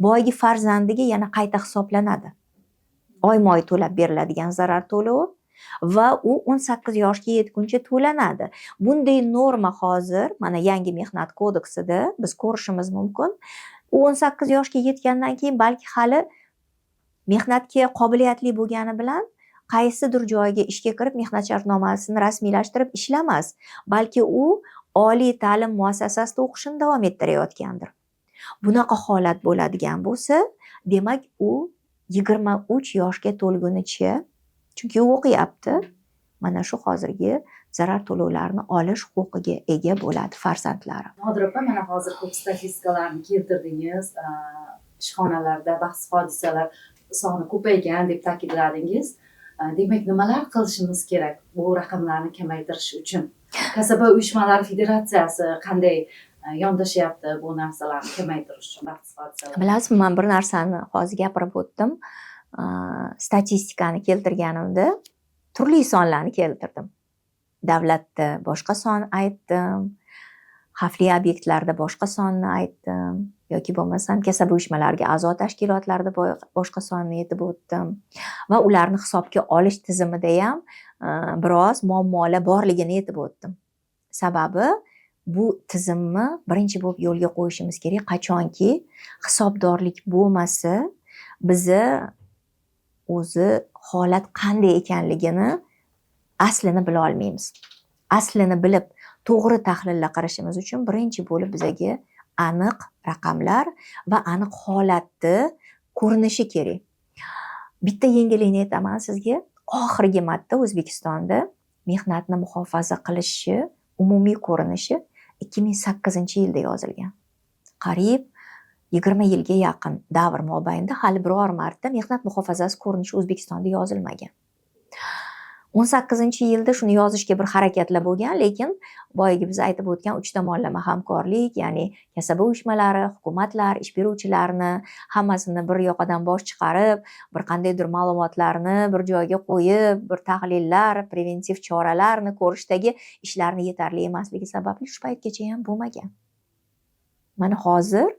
boyagi farzandiga yana qayta hisoblanadi. Oyma-oy to'lab beriladigan zarar to'lovi va u 18 yoshga yetguncha to'lanadi. Bunday norma hozir mana yangi mehnat kodeksida biz ko'rishimiz mumkin. U 18 yoshga yetgandan keyin balki hali mehnatga qobiliyatli bo'lgani bilan qaysidir joyga ishga kirib mehnat shartnomasini rasmiylashtirib ishlamas, balki u oliy ta'lim muassasasida o'qishini davom ettirayotgandir. Bunaqa holat bo'ladigan bo'lsa, demak u 23 yoshga to'lgunicha, chunki u o'qiyapti, mana shu hozirgi zarar to'lovlarini olish huquqiga ega bo'ladi farzandlari. Nodir opa, mana hozir ko'p statistikalarni keltirdingiz. Ishxonalarda baxtsiz hodisalar soni ko'paygan deb ta'kidladingiz. Demak, nimalar qilishimiz kerak bu raqamlarni kamaytirish uchun? Kasaba uyushmalari federatsiyasi qanday yondashyapti bu narsalarni kamaytirish uchun, baxtsiz hodisalar? Bilasizmi, man bir narsani hozir gapirib o'tdim. Statistikani keltirganimda turli sonlarni keltirdim. Davlatda boshqa son aytdim, xavfli obyektlarda boshqa sonni aytdim, yoki bo'lmasam kasaba uyushmalariga a'zo tashkilotlarda boshqa sonni aytib o'tdim va ularni hisobga olish tizimida ham biroz muammolar borligini aytib o'tdim. Sababi bu tizimni birinchi bo'lib yo'lga qo'yishimiz kerak. Qachonki hisobdorlik bo'lmasa, bizni o'zi holat qanday ekanligini aslini bila olmaymiz. Aslini bilib to'g'ri tahlillar qilishimiz uchun birinchi bo'lib bizaga aniq raqamlar va aniq holatni ko'rinishi kerak. Bitta yengillikni aytaman sizga. Oxirgi marta O'zbekistonda mehnatni muhofaza qilishi umumiy ko'rinishi 2008-yilda yozilgan. Qariyb 20 yilga yaqin davr mobaynida hali biror marta mehnat muhofazasi ko'rinishi O'zbekistonda yozilmagan. 18-yilda shuni yozishga bir harakatlar bo'lgan, lekin boyagi biz aytib o'tgan uch tomonlama hamkorlik, ya'ni kasaba uyushmalari, hukumatlar, ish beruvchilarni hammasini bir yoqadan bosh chiqarib, bir qandaydir ma'lumotlarni bir joyga qo'yib, bir tahlillar, preventiv choralarni ko'rishdagi ishlarni yetarli emasligi sababli shu paytgacha ham bo'lmagan. Mana hozir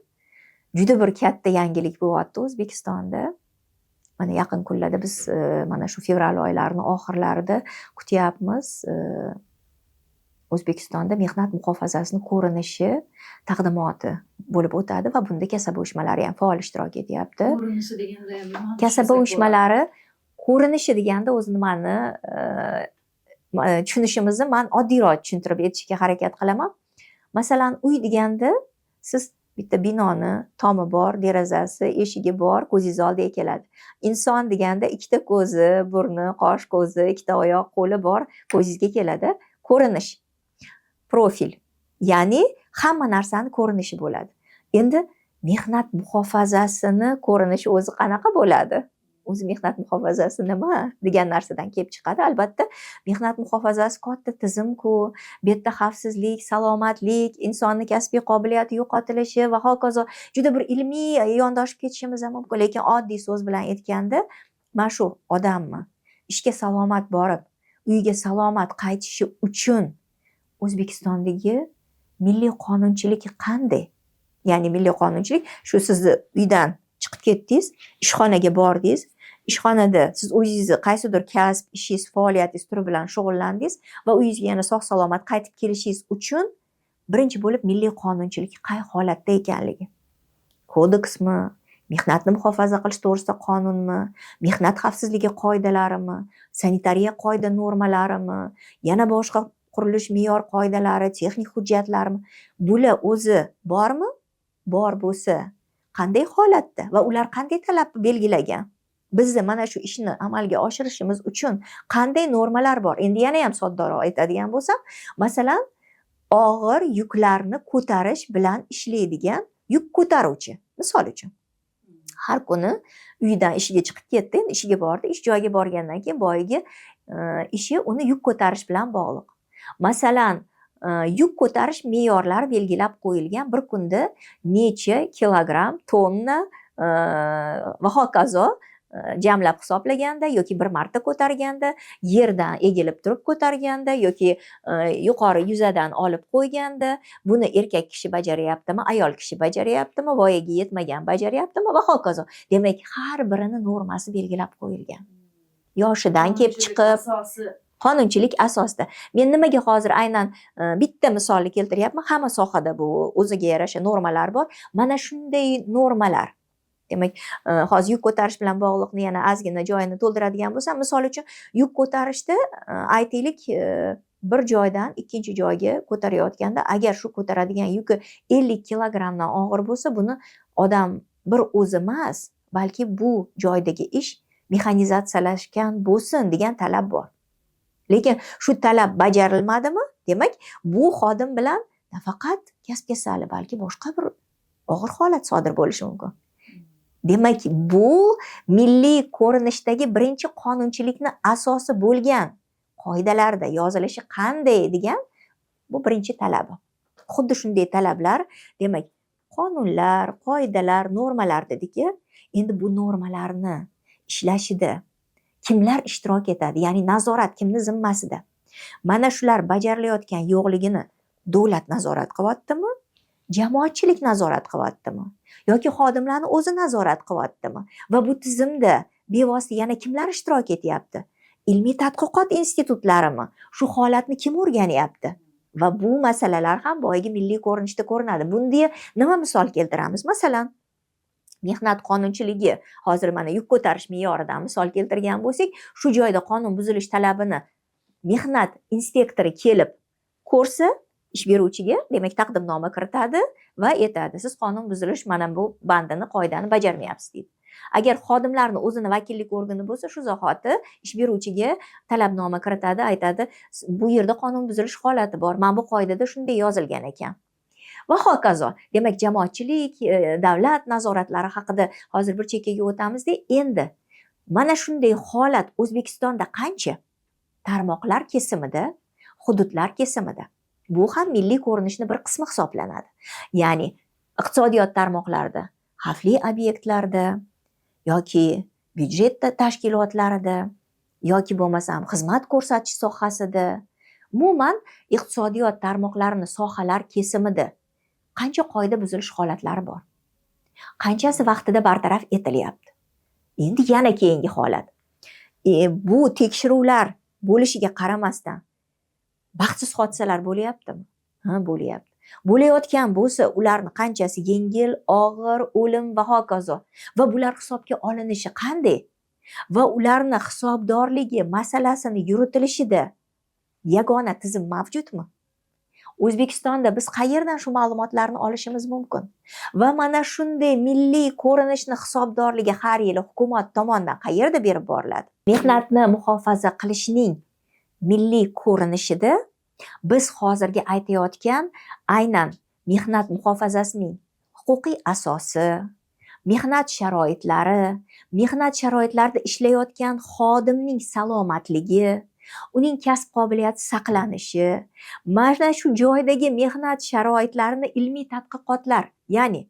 juda bir katta yangilik bo'lyapti O'zbekistonda. Mana yaqin kunlarda biz mana shu fevral oylarining oxirlarida kutyapmiz. O'zbekistonda mehnat muhofazasining ko'rinishi taqdimoti bo'lib o'tadi va bunda kasaba uyushmalari ham faol ishtirok etyapti. Ko'rinishi deganda Kasaba uyushmalari ko'rinishi deganda o'zi nimani tushunishimizni men oddiyroq tushuntirib aytishga harakat qilaman. Masalan, uy deganda siz bitta binoni tomi bor, derazasi, eshigi bor, ko'zingiz oldiga keladi. Inson deganda ikkita ko'zi, burni, qosh, ko'zi, ikkita oyoq, qo'li bor, ko'zingizga keladi. Ko'rinish, profil. Ya'ni hamma narsani ko'rinishi bo'ladi. Endi mehnat muhofazasini ko'rinishi o'zi qanaqa bo'ladi? O'zi mehnat muhofazasi nima degan narsadan kelib chiqadi. Albatta, mehnat muhofazasi katta tizim-ku, bu yerda xavfsizlik, salomatlik, insonning kasbiy qobiliyati yo'qotilishi va hokazo juda bir ilmiy yondashib ketishimiz ham mumkin. Lekin oddiy so'z bilan aytganda, mana shu odamni ishga salomat borib, uyiga salomat qaytishi uchun O'zbekistondagi milliy qonunchilik qanday? Ya'ni milliy qonunchilik shu sizni uydan chiqib ketdingiz, ishxonaga bordingiz, ishxonada siz o'zingizni qaysidir kasb, ishingiz, faoliyatingiz turi bilan shug'ullandingiz va uyingizga yana sog' salomat qaytib kelishingiz uchun birinchi bo'lib milliy qonunchilik qay holatda ekanligi. Kodeksmi, mehnatni muhofaza qilish to'g'risida qonunmi, mehnat xavfsizligi qoidalarimi, sanitariya qoida normalarimi, yana boshqa qurilish me'yor qoidalari, texnik hujjatlarmi, bular o'zi bormi? Bor bo'lsa, qanday holatda va ular qanday talabni belgilagan? Bizda mana shu ishni amalga oshirishimiz uchun qanday normalar bor? Endi yana ham soddoroq aytadigan bo'lsam, masalan, og'ir yuklarni ko'tarish bilan ishlaydigan yuk ko'taruvchi, misol uchun. Har kuni uyidan ishiga chiqib ketdi, endi ishiga bordi, ish joyiga borgandan keyin boyagi ishi uni yuk ko'tarish bilan bog'liq. Masalan, yuk ko'tarish me'yorlari belgilab qo'yilgan, bir kunda necha kilogramm, tonna va hokazo jamlab hisoblaganda yoki bir marta ko'targanda, yerdan egilib turib ko'targanda yoki yuqori yuzadan olib qo'yganda, buni erkak kishi bajaryaptimi, ayol kishi bajaryaptimi, voyaga yetmagan bajaryaptimi va hokazo. Demak, har birini normasi belgilab qo'yilgan. Yoshidan kelib chiqib, qonunchilik asosida. Men nimaga hozir aynan bitta misolni keltiryapman? Hamma sohada bu o'ziga yarasha normalar bor. Mana shunday normalar. Demak, hozir yuk ko'tarish bilan bog'liqni yana ozgina joyini to'ldiradigan bo'lsam, misol uchun yuk ko'tarishda aytaylik bir joydan ikkinchi joyga ko'tarayotganda, agar shu ko'taradigan yuki 50 kilogrammdan og'ir bo'lsa, buni odam bir o'zi emas, balki bu joydagi ish mexanizatsiyalashgan bo'lsin degan talab bor. Lekin shu talab bajarilmadimi? Demak, bu xodim bilan nafaqat kasb kasali, balki boshqa bir og'ir holat sodir bo'lishi mumkin. Demak, bu milliy ko'rinishdagi birinchi qonunchilikni asosi bo'lgan qoidalarda yozilishi qanday degan bu birinchi talabi. Xuddi shunday talablar, demak, qonunlar, qoidalar, normalar dedik-ku. Endi bu normalarni ishlashida kimlar ishtirok etadi? Ya'ni nazorat kimni zimmasida? Mana shular bajarilayotgan yo'qligini davlat nazorat qilyaptimi? Jamoatchilik nazorat qilyaptimi? Yoki xodimlarni o'zi nazorat qilyaptimi? Va bu tizimda bevosita yana kimlar ishtirok etyapti? Ilmiy tadqiqot institutlarimi? Shu holatni kim o'rganyapti? Va bu masalalar ham boyagi milliy ko'rinishda ko'rinadi. Bunga nima misol keltiramiz? Masalan, mehnat qonunchiligi, hozir mana yuk ko'tarish me'yoridan misol keltirgan bo'lsak, shu joyda qonun buzilish talabini mehnat inspektori kelib ko'rsa, ish beruvchiga, demak, taqdimnoma kiritadi va aytadi, siz qonun buzilish mana bu bandini, qoidani bajarmayapsiz deydi. Agar xodimlarni o'zini vakillik organi bo'lsa, shu zahoti ish beruvchiga talabnoma kiritadi, aytadi, bu yerda qonun buzilish holati bor, mana bu qoidada shunday yozilgan ekan. Va hokazo. Demak, jamoatchilik, davlat nazoratlari haqida hozir bir chekkaga o'tamizda, endi mana shunday holat O'zbekistonda qancha? Tarmoqlar kesimida, hududlar kesimida. Bu ham milliy ko'rinishning bir qismi hisoblanadi. Ya'ni iqtisodiyot tarmoqlarida, xavfli obyektlarda yoki byudjet tashkilotlarida yoki bo'lmasam xizmat ko'rsatish sohasida, umuman iqtisodiyot tarmoqlarini sohalar kesimida qancha qoida buzilish holatlari bor? Qanchasi vaqtida bartaraf etilyapti? Endi yana keyingi holat. Bu tekshiruvlar bo'lishiga qaramasdan baxtsiz hodisalar bo'lyaptimi? Ha, bo'lyapti. Bo'layotgan bo'lsa, ularni qanchasi yengil, og'ir, o'lim va hokazo. Va bular hisobga olinishi qanday? Va ularni hisobdorligi masalasini yuritilishida yagona tizim mavjudmi? O'zbekistonda biz qayerdan shu ma'lumotlarni olishimiz mumkin? Va mana shunday milliy ko'rinishni hisobdorligi har yili hukumat tomonidan qayerda berib boriladi? Mehnatni muhofaza qilishning milliy ko'rinishida biz hozirgi aytayotgan aynan mehnat muhofazasining huquqiy asosi, mehnat sharoitlari, mehnat sharoitlarida ishlayotgan xodimning salomatligi, uning kasb qobiliyati saqlanishi, mana shu joydagi mehnat sharoitlarini ilmiy tadqiqotlar, ya'ni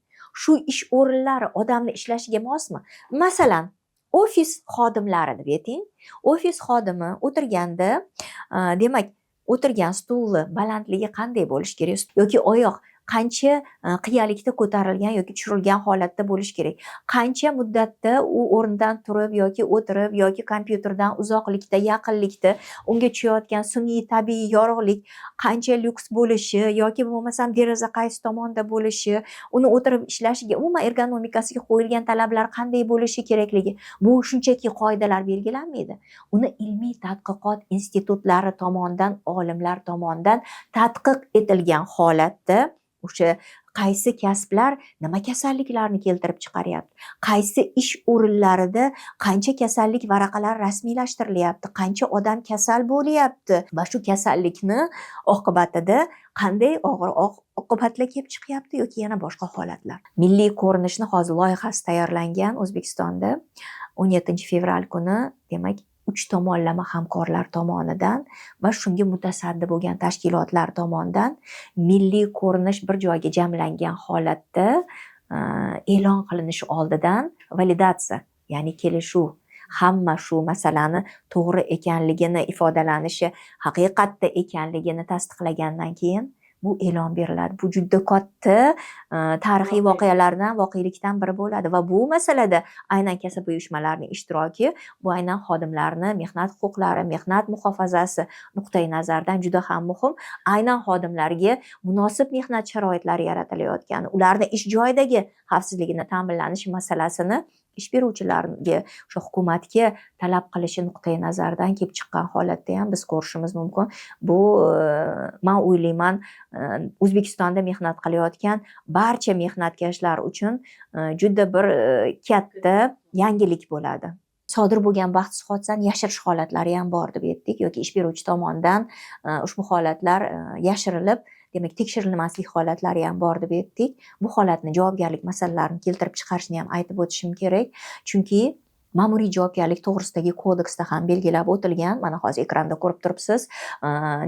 shu ish o'rinlari odamni ishlashiga mosmi? Masalan, ofis xodimlari deb ayting, ofis xodimi o'tirganda, demak, o'tirgan stulni balandligi qanday bo'lishi kerak yoki oyoq qancha qiyalikda ko'tarilgan yoki tushirilgan holatda bo'lishi kerak, qancha muddatda u o'rnidan turib yoki o'tirib yoki kompyuterdan uzoqlikda, yaqinlikda unga tushayotgan sun'iy tabiiy yorug'lik qancha lyuks bo'lishi yoki bo'lmasam deraza qaysi tomonda bo'lishi, uni o'tirib ishlashiga, umuman ergonomikasiga qo'yilgan talablar qanday bo'lishi kerakligi, bu shunchaki qoidalar belgilanmaydi. Uni ilmiy tadqiqot institutlari tomonidan, olimlar tomonidan tadqiq etilgan holatda o'sha qaysi kasblar nima kasalliklarni keltirib chiqaryapti, qaysi ish o'rinlarida qancha kasallik varaqalari rasmiylashtirilyapti, qancha odam kasal bo'lyapti va shu kasallikni oqibatida qanday og'ir oqibatlar kelib chiqyapti yoki yana boshqa holatlar. Milliy ko'rinishni hozir loyihasi tayyorlangan O'zbekistonda 17 fevral kuni, demak, 3 tomonlama hamkorlar tomonidan va shunga mutasaddi bo'lgan tashkilotlar tomonidan milliy ko'rinish bir joyga jamlangan holatda e'lon qilinishi oldidan validatsiya, ya'ni kelishuv, hamma shu masalani to'g'ri ekanligini ifodalanishi, haqiqatda ekanligini tasdiqlagandan keyin bu e'lon beriladi. Bu juda katta tarixiy voqelikdan biri bo'ladi va bu masalada aynan kasb uyushmalarining ishtiroki, bu aynan xodimlarni mehnat huquqlari, mehnat muhofazasi nuqtai nazaridan juda ham muhim. Aynan xodimlarga munosib mehnat sharoitlari yaratilayotgani, ularni ish joyidagi xavfsizligini ta'minlanishi masalasini ish beruvchilarga, o'sha hukumatga talab qilishi nuqtai nazaridan kelib chiqqan holatda ham biz ko'rishimiz mumkin. Bu men o'ylayman, O'zbekistonda mehnat qilayotgan barcha mehnatkashlar uchun juda bir katta yangilik bo'ladi. Sodir bo'lgan baxtsiz hodisani yashirish holatlari ham bor deb aytdik, yoki ish beruvchi tomonidan ushbu holatlar yashirilib, demak tekshirilmaslik holatlari ham bor deb aytdik. Bu holatni javobgarlik masalalarini keltirib chiqarishni ham aytib o'tishim kerak, chunki ma'muriy javobgarlik to'g'risidagi kodeksda ham belgilab o'tilgan. Mana hozir ekranda ko'rib turibsiz,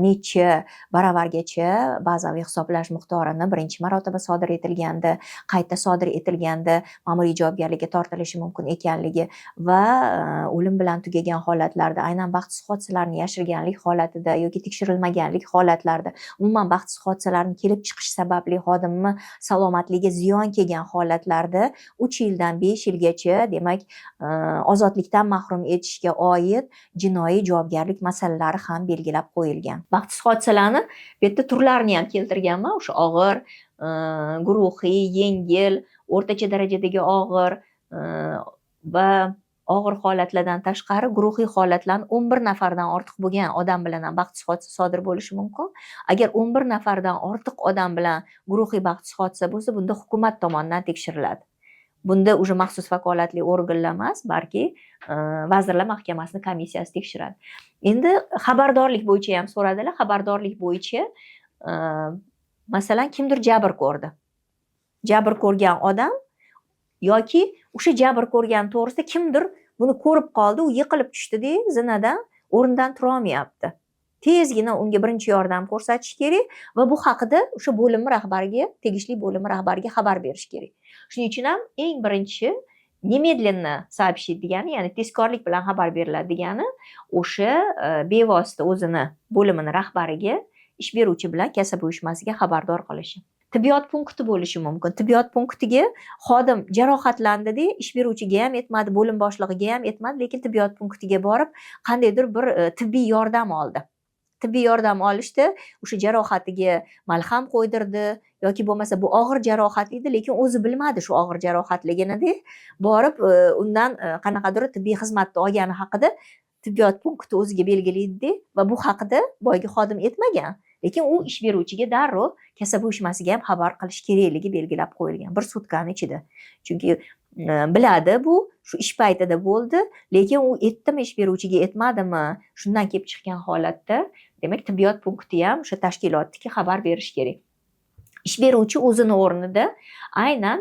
necha baravargacha bazaviy hisoblash miqdorini birinchi marotaba sodir etilganda, qayta sodir etilganda ma'muriy javobgarlikka tortilishi mumkin ekanligi va o'lim bilan tugagan holatlarda, aynan baxtsiz hodisalarni yashirganlik holatida yoki tekshirilmaganlik holatlarida, umuman baxtsiz hodisalarning kelib chiqish sababli xodimni salomatligiga ziyon kelgan holatlarda 3 yildan 5 yilgacha demak ozodlikdan mahrum etishga oid jinoiy javobgarlik masalalari ham belgilab qo'yilgan. Baxtsiz hodisalarni bu yerda turlarini ham keltirganman. O'sha og'ir, guruhiy, yengil, o'rtacha darajadagi og'ir va og'ir holatlardan tashqari guruhiy holatlarni 11 nafardan ortiq bo'lgan odam bilan ham baxtsiz hodisa sodir bo'lishi mumkin. Agar 11 nafardan ortiq odam bilan guruhiy baxtsiz hodisa bo'lsa, bunda hukumat tomonidan tekshiriladi. Bunda уже maxsus vakolatli organlar emas, balki Vazirlar Mahkamasining komissiyasi tekshiradi. Endi xabardorlik bo'yicha ham so'radilar. Xabardorlik bo'yicha masalan kimdir jabr ko'rdi. Jabr ko'rgan odam yoki o'sha jabr ko'rgan to'g'risida kimdir buni ko'rib qoldi, u yiqilib tushdida zinadan o'rnidan tura olmayapti. Tezgina unga birinchi yordam ko'rsatish kerak va bu haqida o'sha bo'lim rahbariga, tegishli bo'lim rahbariga xabar berish kerak. Shuning uchun ham eng birinchi немедленно сообщить degani, ya'ni tezkorlik bilan xabar beriladi degani, o'sha bevosita o'zini bo'limini rahbariga, ish beruvchi bilan kasaba uyushmasiga xabardor qilishi. Tibbiyot punkti bo'lishi mumkin. Tibbiyot punktiga xodim jarohatlandi-da, ish beruvchiga ham yetmadi, bo'lim boshlig'iga ham yetmadi, lekin tibbiyot punktiga borib qandaydir bir tibbiy yordam oldi. Tibbiy yordam olishda o'sha jarohatiga malham qo'ydirdi yoki bo'lmasa bu og'ir jarohat edi, lekin o'zi bilmadi shu og'ir jarohatligini-da, borib undan qanaqadir tibbiy xizmatni olgani haqida tibbiyot punkti o'ziga belgilaydi va bu haqida boyagi xodim aytmagan. Lekin u ish beruvchiga darrov kasaba uyushmasiga ham xabar qilish kerakligi belgilab qo'yilgan bir sutkani ichida. Chunki biladi bu shu ish paytida bo'ldi, lekin u aytdimi ish beruvchiga aytmadimi, shundan kelib chiqqan holatda demak tibbiyot punkti ham o'sha tashkilotga xabar berish kerak. Ish beruvchi o'zini o'rnida aynan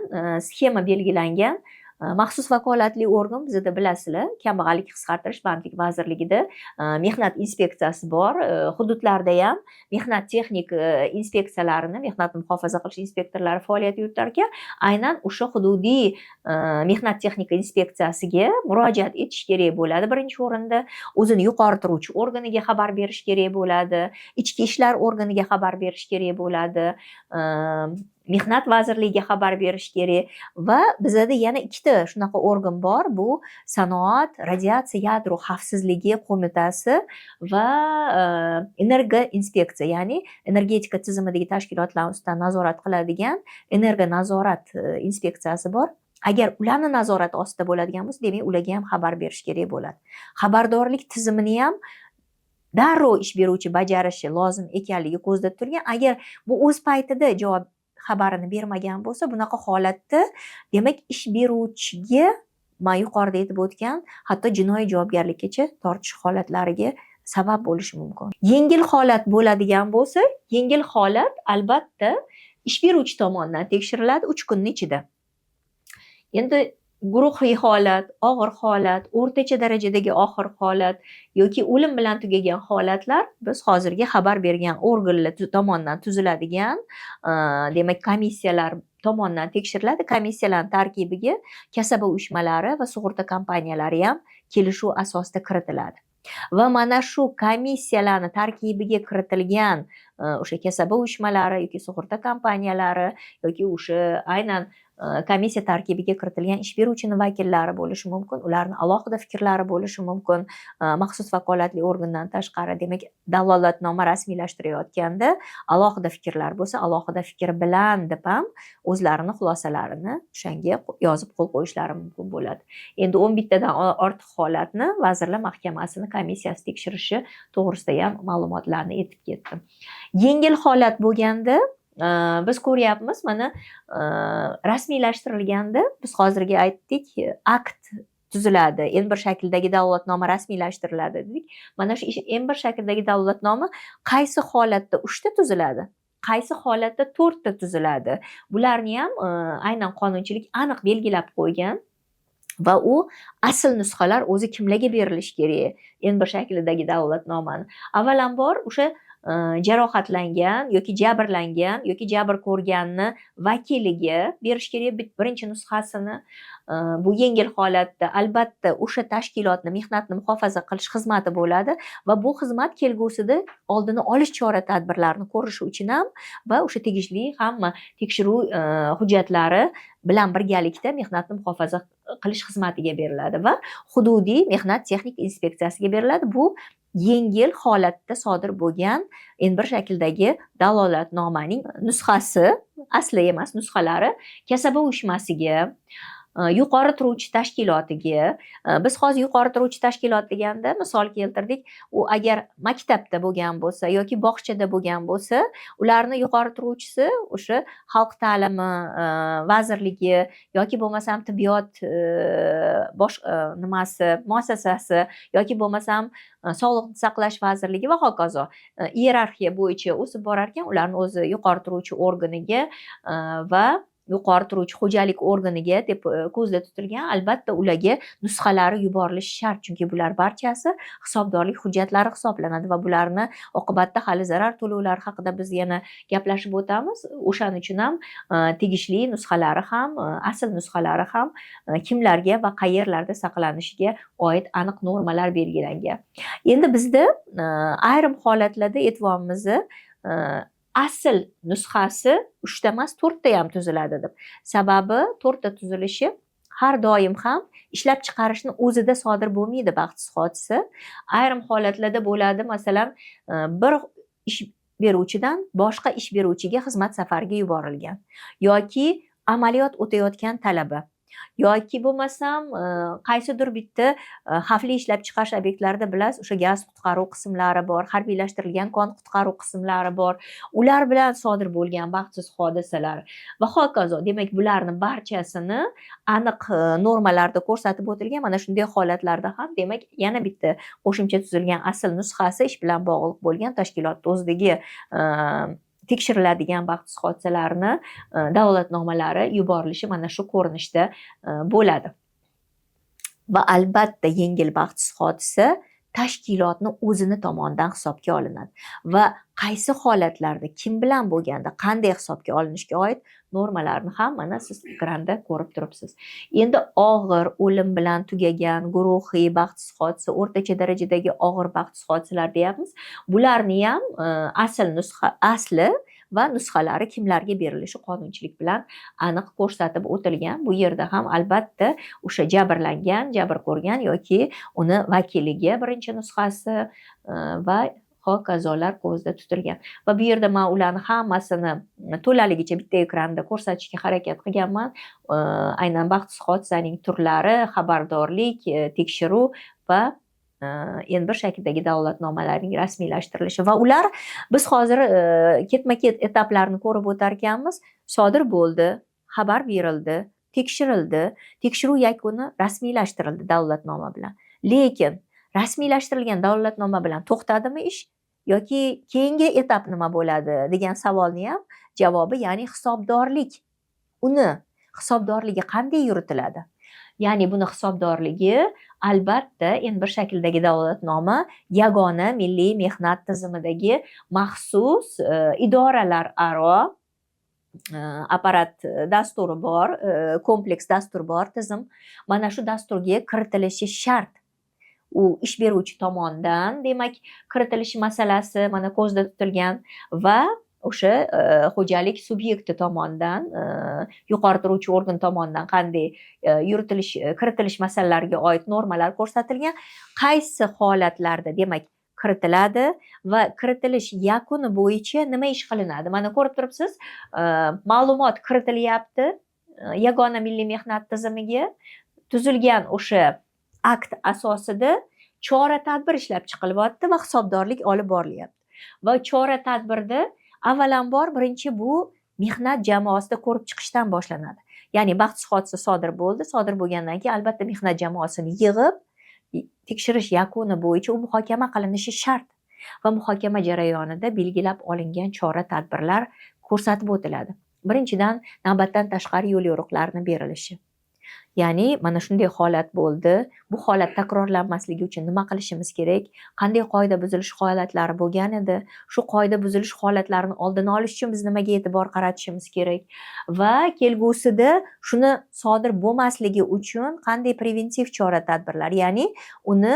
sxema belgilangan maxsus vakolatli organ, bizda bilasizlar, kambag'allik qisqartirish bandlik vazirligida mehnat inspeksiyasi bor. Hududlarda ham mehnat texnik inspeksiyalarini, mehnatni muhofaza qilish inspektorlari faoliyat yuritar ekan, aynan o'sha hududiy mehnat texnika inspeksiyasiga murojaat etish kerak bo'ladi. Birinchi o'rinda o'zini yuqori turuvchi organiga xabar berish kerak bo'ladi, ichki ishlar organiga xabar berish kerak bo'ladi, mehnat vazirligiga xabar berish kerak va bizda yana ikkita shunaqa organ bor. Bu sanoat, radiatsiya, yadro xavfsizligi qo'mitasi va energo inspeksiya, ya'ni energetika tizimidagi tashkilotlar ustidan nazorat qiladigan energo nazorat inspeksiyasi bor. Agar ularni nazorati ostida bo'ladigan bo'lsa, demak ularga ham xabar berish kerak bo'ladi. Xabardorlik tizimini ham darrov ish beruvchi bajarishi lozim ekanligi ko'zda tutilgan. Agar bu o'z paytida javob xabarini bermagan bo'lsa, bunaqa holatda demak ish beruvchiga men yuqorida aytib o'tgan hatto jinoiy javobgarlikkacha tortish holatlariga sabab bo'lishi mumkin. Yengil holat bo'ladigan bo'lsa, yengil holat albatta ish beruvchi tomonidan tekshiriladi 3 kunning ichida. Endi guruhiy holat, og'ir holat, o'rtacha darajadagi og'ir holat yoki o'lim bilan tugagan holatlar biz hozirgi xabar bergan organlar tomonidan tuziladigan demak komissiyalar tomonidan tekshiriladi. Komissiyalarning tarkibiga kasaba uyushmalari va sug'urta kompaniyalari ham kelishuv asosida kiritiladi. Va mana shu komissiyalarning tarkibiga kiritilgan o'sha kasaba uyushmalari yoki sug'urta kompaniyalari yoki o'sha aynan komissiya tarkibiga kiritilgan ish beruvchini vakillari bo'lishi mumkin, ularning alohida fikrlari bo'lishi mumkin. Maxsus vakolatli organdan tashqari, demak, dalolatnoma rasmiylashtirayotganda alohida fikrlar bo'lsa, alohida fikr bilan deb ham o'zlarini xulosalarini o'shanga yozib qo'l qo'yishlari mumkin bo'ladi. Endi 11 tadan ortiq holatni Vazirlar Mahkamasining komissiyasi tekshirishi to'g'risida ham ma'lumotlarni aytib ketdim. Yengil holat bo'lganda biz ko'ryapmiz, mana rasmiylashtirilganda biz hozirgi aytdik, akt tuziladi, M1 shakldagi dalolatnoma rasmiylashtiriladi dedik. Mana shu M1 shakldagi dalolatnoma qaysi holatda 3 ta tuziladi? qaysi holatda 4 ta tuziladi. Bularni ham aynan qonunchilik aniq belgilab qo'ygan. Va u asl nusxalar o'zi kimlarga berilishi kerak? Endi bir shaklidagi da'vatnomani. Avvalambor o'sha jarohatlangan yoki jabrlangan yoki jabr ko'rganni vakiliga berish kerak birinchi nusxasini. Bu yengil holatda albatta o'sha tashkilotni mehnatni muhofaza qilish xizmati bo'ladi va bu xizmat kelgusida oldini olish chora-tadbirlarini ko'rishi uchun ham va o'sha tegishli hamma tekshiruv hujjatlari bilan birgalikda mehnatni muhofaza qilish xizmatiga beriladi va hududiy mehnat texnik inspeksiyasiga beriladi. Bu yengil holatda sodir bo'lgan endi bir shakldagi dalolatnomaning nusxasi, asli emas nusxalari kasaba uyushmasiga, yuqori turuvchi tashkilotiga, biz hozir yuqori turuvchi tashkilot deganda misol keltirdik, u agar maktabda bo'lgan bo'lsa yoki bog'chada bo'lgan bo'lsa, ularni yuqori turuvchisi o'sha xalq ta'limi vazirligi yoki bo'lmasam tibbiyot muassasasi yoki bo'lmasam sog'liqni saqlash vazirligi va hokazo iyerarxiya bo'yicha o'sib borar ekan, ularni o'zi yuqori turuvchi organiga va yuqori turuvchi xo'jalik organiga deb ko'zda tutilgan. Albatta ularga nusxalari yuborilishi shart, chunki bular barchasi hisobdorlik hujjatlari hisoblanadi va bularni oqibatda hali zarar to'lovlari haqida biz yana gaplashib o'tamiz. O'shaning uchun ham tegishli nusxalari ham, asl nusxalari ham kimlarga va qayerlarda saqlanishiga oid aniq normalar belgilangan. Endi bizda ayrim holatlarda e'tiborimizni asl nusxasi 3 ta emas 4 ta ham tuziladi deb. Sababi 4 ta tuzilishi har doim ham ishlab chiqarishni o'zida sodir bo'lmaydi baxtsiz hodisa. Ayrim holatlarda bo'ladi, masalan, bir ish beruvchidan boshqa ish beruvchiga xizmat safariga yuborilgan yoki amaliyot o'tayotgan talaba yoki bo'lmasam qaysidir bitta xavfli ishlab chiqarish obyektlarida bilasiz, o'sha gaz qutqaruv qismlari bor, harbiylashtirilgan kon qutqaruv qismlari bor. Ular bilan sodir bo'lgan baxtsiz hodisalar va hokazo. Demak, bularni barchasini aniq normalarda ko'rsatib o'tilgan. Mana shunday holatlarda ham demak yana bitta qo'shimcha tuzilgan asl nusxasi ish bilan bog'liq bo'lgan tashkilot o'zidagi tekshiriladigan baxtsiz hodisalarni dalolatnomalari yuborilishi mana shu ko'rinishda bo'ladi. Va albatta yengil baxtsiz hodisa tashkilotni o'zini tomonidan hisobga olinadi va qaysi holatlarda kim bilan bo'lganda qanday hisobga olinishiga oid normalarni ham mana siz ekranda ko'rib turibsiz. Endi og'ir o'lim bilan tugagan guruhiy baxtsiz hodisa, o'rtacha darajadagi og'ir baxtsiz hodisalar deyapmiz. Bularni ham asli va nusxalari kimlarga berilishi qonunchilik bilan aniq ko'rsatib o'tilgan. Bu yerda ham albatta o'sha jabrlangan, jabr ko'rgan yoki uni vakiliga birinchi nusxasi va hokazolar ko'zda tutilgan. Va bu yerda men ularni hammasini to'laligicha bitta ekranda ko'rsatishga harakat qilganman. Aynan baxtsiz hodisaning turlari, xabardorlik, tekshiruv va endi bir shakldagi dalolatnomalarning rasmiylashtirilishi va ular biz hozir ketma-ket etaplarni ko'rib o'tar ekanmiz. Sodir bo'ldi, xabar berildi, tekshirildi, tekshiruv yakuni rasmiylashtirildi dalolatnoma bilan. Lekin rasmiylashtirilgan dalolatnoma bilan to'xtadimi ish yoki keyingi etap nima bo'ladi degan savolni ham javobi, ya'ni hisobdorlik. Uni hisobdorligi qanday yuritiladi? Ya'ni buni hisobdorligi albatta endi bir shakldagi dalolatnoma yagona milliy mehnat tizimidagi maxsus idoralararo apparat dasturi bor, kompleks dastur bor tizim. Mana shu dasturga kiritilishi shart. U ish beruvchi tomonidan demak kiritilishi masalasi mana ko'zda tutilgan va o'sha xo'jalik subyekti tomonidan yuqori turuvchi organ tomonidan qanday kiritilish masalalariga oid normalar ko'rsatilgan. Qaysi holatlarda demak kiritiladi va kiritilish yakuni bo'yicha nima ish qilinadi? Mana ko'rib turibsiz, ma'lumot kiritilyapti yagona milliy mehnat tizimiga tuzilgan o'sha akt asosida chora-tadbir ishlab chiqilyapti va hisobdorlik olib borilyapti. Va chora-tadbirda avvalambor birinchi bu mehnat jamoasida ko'rib chiqishdan boshlanadi. Ya'ni baxtsiz hodisa sodir bo'ldi. Sodir bo'lgandan keyin albatta mehnat jamoasini yig'ib tekshirish yakuni bo'yicha u muhokama qilinishi shart. va muhokama jarayonida belgilab olingan chora-tadbirlar ko'rsatib o'tiladi. Birinchidan, navbatdan tashqari yo'l yo'riqlarni berilishi. Ya'ni mana shunday holat bo'ldi. Bu holat takrorlanmasligi uchun nima qilishimiz kerak? Qanday qoida buzilish holatlari bo'lgan edi? Shu qoida buzilish holatlarini oldini olish uchun biz nimaga e'tibor qaratishimiz kerak? Va kelgusida shuni sodir bo'lmasligi uchun qanday preventiv chora-tadbirlar, ya'ni uni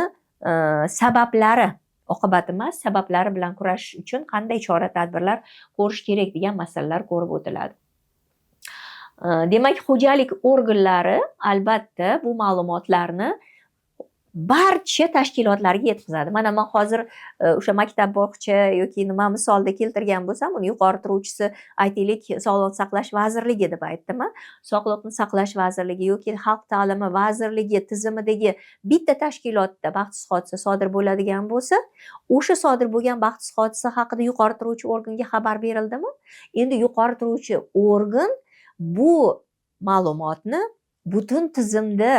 sabablari, oqibati emas, sabablari bilan kurashish uchun qanday chora-tadbirlar ko'rish kerak degan masalalar ko'rib o'tiladi. Demak, xo'jalik organlari albatta bu ma'lumotlarni barcha tashkilotlarga yetkazadi. Mana men hozir o'sha maktab, bog'cha yoki nima misolda keltirgan bo'lsam, uni yuqori turuvchisi aytaylik Sog'liqni saqlash vazirligi deb aytdim. Sog'liqni saqlash vazirligi yoki xalq ta'limi vazirligi tizimidagi bitta tashkilotda baxtsiz hodisa sodir bo'ladigan bo'lsa, o'sha sodir bo'lgan baxtsiz hodisa haqida yuqori turuvchi organga xabar berildimi? Endi yuqori turuvchi organ bu ma'lumotni butun tizimda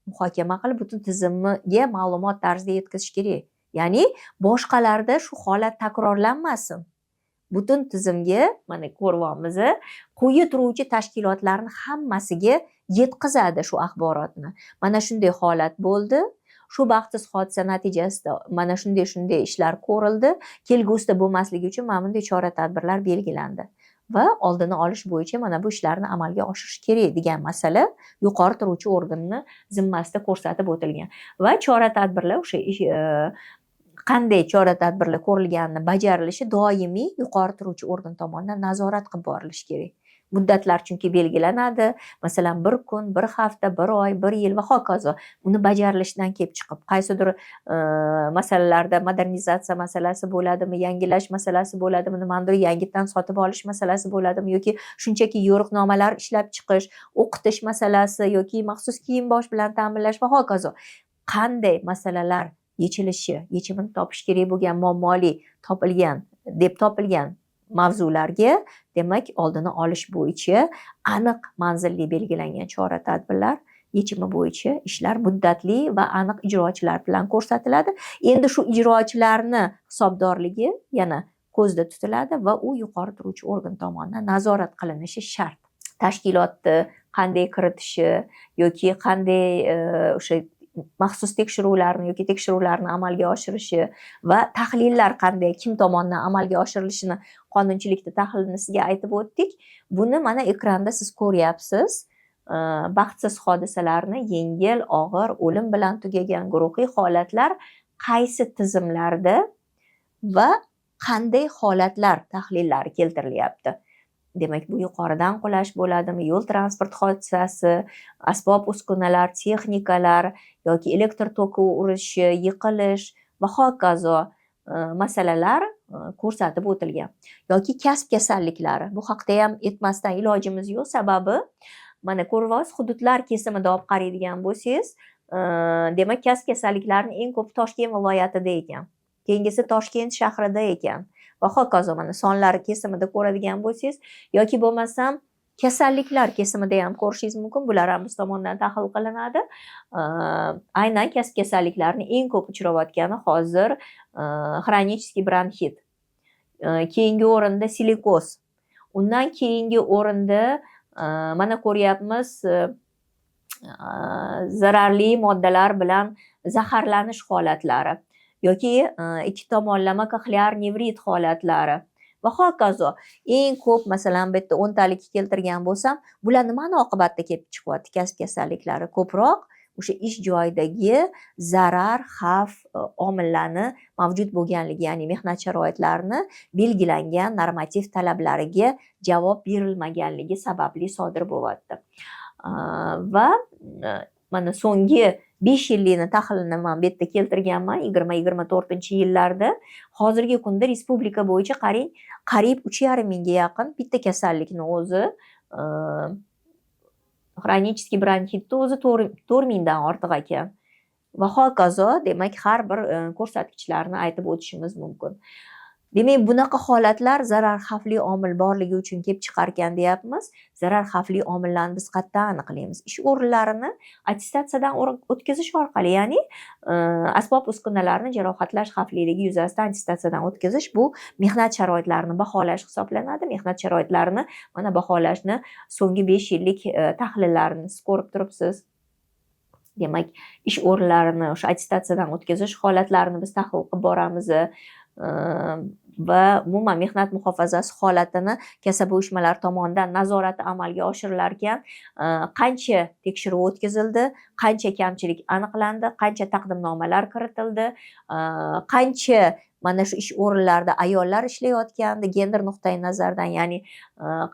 muhokama qilib, butun tizimga ma'lumot tarzida yetkazish kerak. Ya'ni boshqalarda shu holat takrorlanmasin. Butun tizimga, mana ko'ryapmiz, quyi turuvchi tashkilotlarning hammasiga yetkazadi shu axborotni. Mana shunday holat bo'ldi. Shu baxtsiz hodisa natijasida mana shunday ishlar ko'rildi. Kelgusida bo'lmasligi uchun mana bunday chora-tadbirlar belgilandi. Va oldini olish bo'yicha mana bu ishlarni amalga oshirish kerak degan masala yuqori turuvchi organni zimmasida ko'rsatib o'tilgan. Va chora-tadbirlar o'sha qanday chora-tadbirlar ko'rilganini bajarilishi doimiy yuqori turuvchi organ tomonidan nazorat qilib borilishi kerak. Muddatlar chunki belgilanadi. Masalan, 1 kun, 1 hafta, 1 oy, 1 yil va hokazo. Uni bajarilishidan kelib chiqib, qaysidir masalalarda modernizatsiya masalasi bo'ladimi, yangilash masalasi bo'ladimi, nimadir yangidan sotib olish masalasi bo'ladimi yoki shunchaki yo'riqnomalar ishlab chiqish, o'qitish masalasi yoki maxsus kiyim-bosh bilan ta'minlash va hokazo. Qanday masalalar yechimini topish kerak bo'lgan muammoli topilgan mavzularga, demak, oldini olish bo'yicha aniq manzilli belgilangan chora-tadbirlar yechimi bo'yicha ishlar muddatli va aniq ijrochilar bilan ko'rsatiladi. Endi shu ijrochilarni hisobdorligi yana ko'zda tutiladi va u yuqori turuvchi organ tomonidan nazorat qilinishi shart. Tashkilotni qanday kiritishi yoki qanday o'sha maxsus tekshiruvlarni amalga oshirishi va tahlillar qanday, kim tomonidan amalga oshirilishini qonunchilikda tahlilnisiga aytib o'tdik. Buni mana ekranda siz ko'ryapsiz. Baxtsiz hodisalarni yengil, og'ir, o'lim bilan tugagan guruhiy holatlar qaysi tizimlarda va qanday holatlar tahlillari keltirilyapti. Demak, bu yuqoridan qulash bo'ladimi, yo'l transport hodisasi, asbob uskunalar, texnikalar yoki elektr toki urishi, yiqilish va hokazo masalalar ko'rsatib o'tilgan. Yoki kasb kasalliklari. Bu haqda ham aytmasdan ilojimiz yo'q, sababi mana ko'ryapsiz, hududlar kesimida olib qaraydigan bo'lsangiz, demak, kasb kasalliklarining eng ko'pi Toshkent viloyatida ekan. Keyingisi Toshkent shahrida ekan. Va hokazo mana sonlari kesimida ko'radigan bo'lsangiz yoki bo'lmasam kasalliklar kesimida ham ko'rishingiz mumkin. Bular ham biz tomonidan tahlil qilinadi. Aynan kasb kasalliklarining eng ko'p uchrayotgani hozir xronический bronxit. Keyingi o'rinda silikoz. Undan keyingi o'rinda mana ko'ryapmiz zararli moddalar bilan zaharlanish holatlari yoki ikki tomonlama koklear nevrit holatlari va hokazo. Eng ko'p, masalan, bu yerda 10 talikka keltirgan bo'lsam, bular nimani oqibatida kelib chiqyapti? Kasb kasalliklari ko'proq o'sha ish joyidagi zarar, xavf omillarni mavjud bo'lganligi, ya'ni mehnat sharoitlarini belgilangan normativ talablariga javob berilmaganligi sababli sodir bo'lyapti. Va mana so'nggi 5 yillikni tahlilni men bu yerda keltirganman, 20-24-yillarda. Hozirgi kunda respublika bo'yicha qariyb 3,5 mingga yaqin bitta kasallikni o'zi, xronический bronxitni o'zi 4 mingdan ortiq ekan. Va hokazo, demak, har bir ko'rsatkichlarni aytib o'tishimiz mumkin. Demak, bunaqa holatlar zarar xavfli omil borligi uchun kelib chiqar ekan deyapmiz. Zarar xavfli omillarni biz qayerdan aniqlaymiz? Ish o'rinlarini attestatsiyadan o'tkazish orqali, ya'ni asbob-uskunalarni jarohatlash xavfliligi yuzasidan attestatsiyadan o'tkazish bu mehnat sharoitlarini baholash hisoblanadi. Mehnat sharoitlarini mana baholashni so'nggi 5 yillik tahlillarini siz ko'rib turibsiz. Demak, ish o'rinlarini o'sha attestatsiyadan o'tkazish holatlarini biz tahlil qilib boramiz. Va umuman mehnat muhofazasi holatini kasaba uyushmalari tomonidan nazorati amalga oshirilar ekan, qancha tekshiruv o'tkazildi, qancha kamchilik aniqlandi, qancha taqdimnomalar kiritildi, qancha mana shu ish o'rinlarida ayollar ishlayotgandi gender nuqtai nazaridan, ya'ni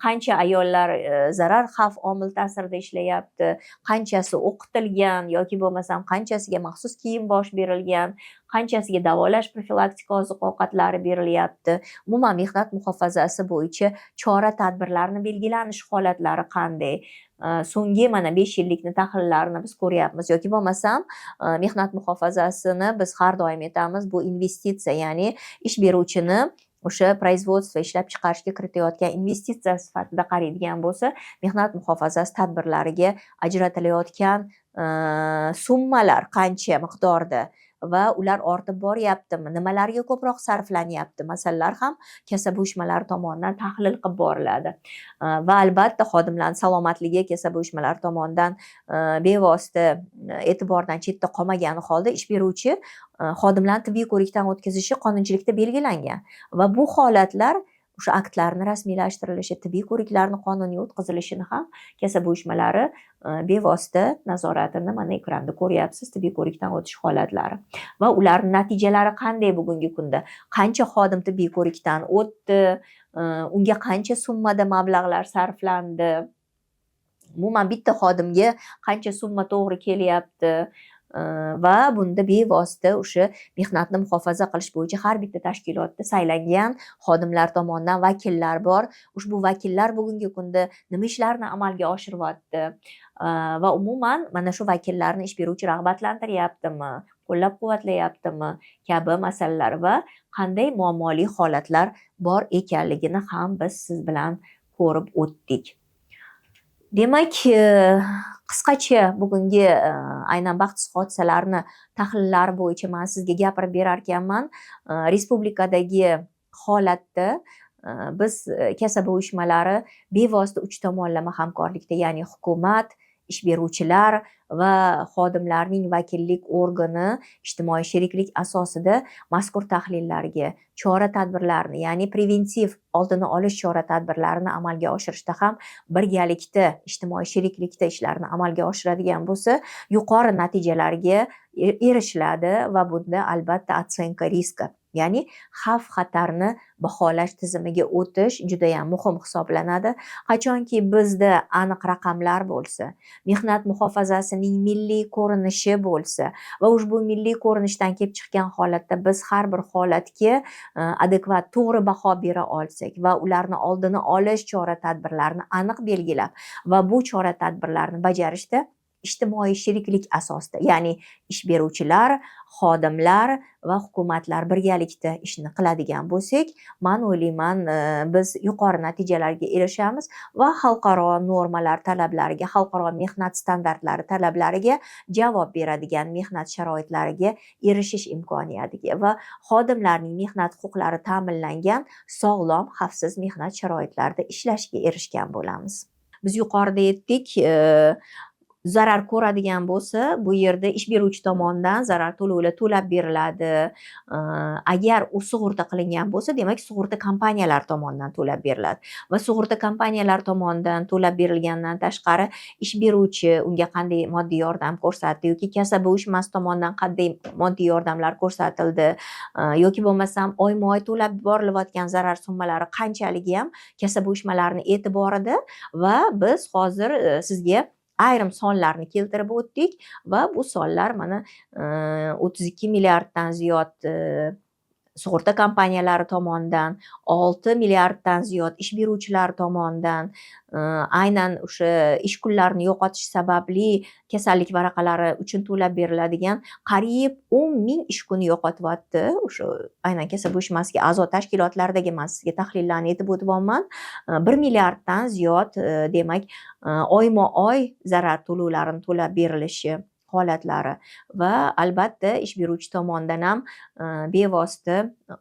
qancha ayollar zarar xavf omil ta'sirida ishlayapti, qanchasi o'qitilgan yoki bo'lmasam qanchasiga maxsus kiyim bosh berilgan, qanchasiga davolash profilaktika oziq-ovqatlari berilyapti. Umuman mehnat muhofazasi bo'yicha chora tadbirlarni belgilanish holatlari qanday? So'nggi mana 5 yillikni tahlillarini biz ko'ryapmiz yoki bo'lmasam mehnat muhofazasini biz har doim aytamiz, bu investitsiya, ya'ni ish beruvchini o'sha производство ishlab chiqarishga kiritayotgan investitsiya sifatida qaraydigan bo'lsa, mehnat muhofazasi tadbirlariga ajratilayotgan summalar qancha miqdorda va ular ortib boryaptimi, nimalarga ko'proq sarflanyapti masalalar ham kasaba uyushmalari tomonidan tahlil qilib boriladi. Va albatta xodimlarning salomatligi kasaba uyushmalari tomonidan bevosita e'tibordan chetda qolmagani holda ish beruvchi xodimlarni tibbiy ko'rikdan o'tkazishi qonunchilikda belgilangan va bu holatlar o'sha aktlarni rasmiylashtirilishi, tibbiy ko'riklarni qonuniy o'tkazilishini ham kasaba uyushmalari bevosita nazoratini mana ekranda ko'ryapsiz, tibbiy ko'rikdan o'tish holatlari va ularning natijalari qanday bugungi kunda, qancha xodim tibbiy ko'rikdan o'tdi, unga qancha summada mablag'lar sarflandi, umuman bitta xodimga qancha summa to'g'ri kelyapti va bunda bevosita o'sha mehnatni muhofaza qilish bo'yicha har bitta tashkilotda saylangan xodimlar tomonidan vakillar bor. Ushbu vakillar bugungi kunda nima ishlarni amalga oshiryapti va umuman mana shu vakillarni ish beruvchi rag'batlantiryaptimi, qo'llab-quvvatlayaptimi kabi masalalar va qanday muammoli holatlar bor ekanligini ham biz siz bilan ko'rib o'tdik. Demak, qisqacha bugungi aynan baxtsiz hodisalarni tahlillari bo'yicha men sizga gapirib berar ekanman. Respublikadagi holatda biz kasaba uyushmalari bevosita 3 tomonlama hamkorlikda, ya'ni hukumat, ish beruvchilar va xodimlarning vakillik organi ijtimoiy sheriklik asosida mazkur tahlillarga chora tadbirlarni, ya'ni preventiv oldini olish chora tadbirlarini amalga oshirishda ham birgalikda ijtimoiy sheriklikda ishlarni amalga oshiradigan bo'lsa, yuqori natijalarga erishiladi va bunda albatta otsenka riska, ya'ni xavf xatarni baholash tizimiga o'tish juda ham muhim hisoblanadi. Qachonki bizda aniq raqamlar bo'lsa, mehnat muhofazasining milliy ko'rinishi bo'lsa va ushbu milliy ko'rinishdan kelib chiqqan holatda biz har bir holatga adekvat to'g'ri baho bera olsak va ularni oldini olish chora-tadbirlarini aniq belgilab va bu chora-tadbirlarni bajarishda ijtimoiy sheriklik asosida, ya'ni ish beruvchilar, xodimlar va hukumatlar birgalikda ishni qiladigan bo'lsak, men o'ylayman, biz yuqori natijalarga erishamiz va xalqaro normalar talablariga, xalqaro mehnat standartlari talablariga javob beradigan mehnat sharoitlariga erishish imkoniyatiga va xodimlarning mehnat huquqlari ta'minlangan sog'lom, xavfsiz mehnat sharoitlarida ishlashga erishgan bo'lamiz. Biz yuqorida aytdik, zarar ko'radigan bo'lsa, bu yerda ish beruvchi tomonidan zarar to'lovlar to'lab beriladi. Agar u sug'urta qilingan bo'lsa, demak sug'urta kompaniyalari tomonidan to'lab beriladi va sug'urta kompaniyalari tomonidan to'lab berilgandan tashqari ish beruvchi unga qanday moddiy yordam ko'rsatdi yoki kasaba uyushmasi tomonidan qanday moddiy yordamlar ko'rsatildi yoki bo'lmasam oyma-oy to'lab borilayotgan zarar summalari qanchaligi ham kasaba uyushmalarining e'tiborida va biz hozir sizga ayrim sonlarni keltirib o'tdik va bu sonlar mana 32 milliarddan ziyod sug'urta kompaniyalari tomonidan 6 milliarddan ziyod ish beruvchilar tomonidan aynan o'sha ish kunlarini yo'qotish sababli kasallik varaqalari uchun to'lab beriladigan qariyb 10 ming ish kuni yo'qotyapti. O'sha aynan kasaba uyushmasiga a'zo tashkilotlardagi man sizga tahlillarni aytib o'tyapman. 1 milliarddan ziyod demak oyma-oy zarar to'lovlarini to'lab berilishi holatlari va albatta ish beruvchi tomonidan ham bevosita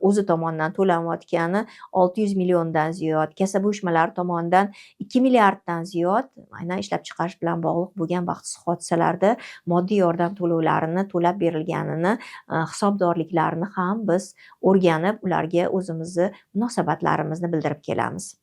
o'zi tomonidan to'lanayotgani 600 milliondan ziyod, kasaba uyushmalari tomonidan 2 milliarddan ziyod aynan ishlab chiqarish bilan bog'liq bo'lgan baxtsiz hodisalarda moddiy yordam to'lovlarini to'lab berilganini hisobdorliklarini ham biz o'rganib ularga o'zimizni munosabatlarimizni bildirib kelamiz.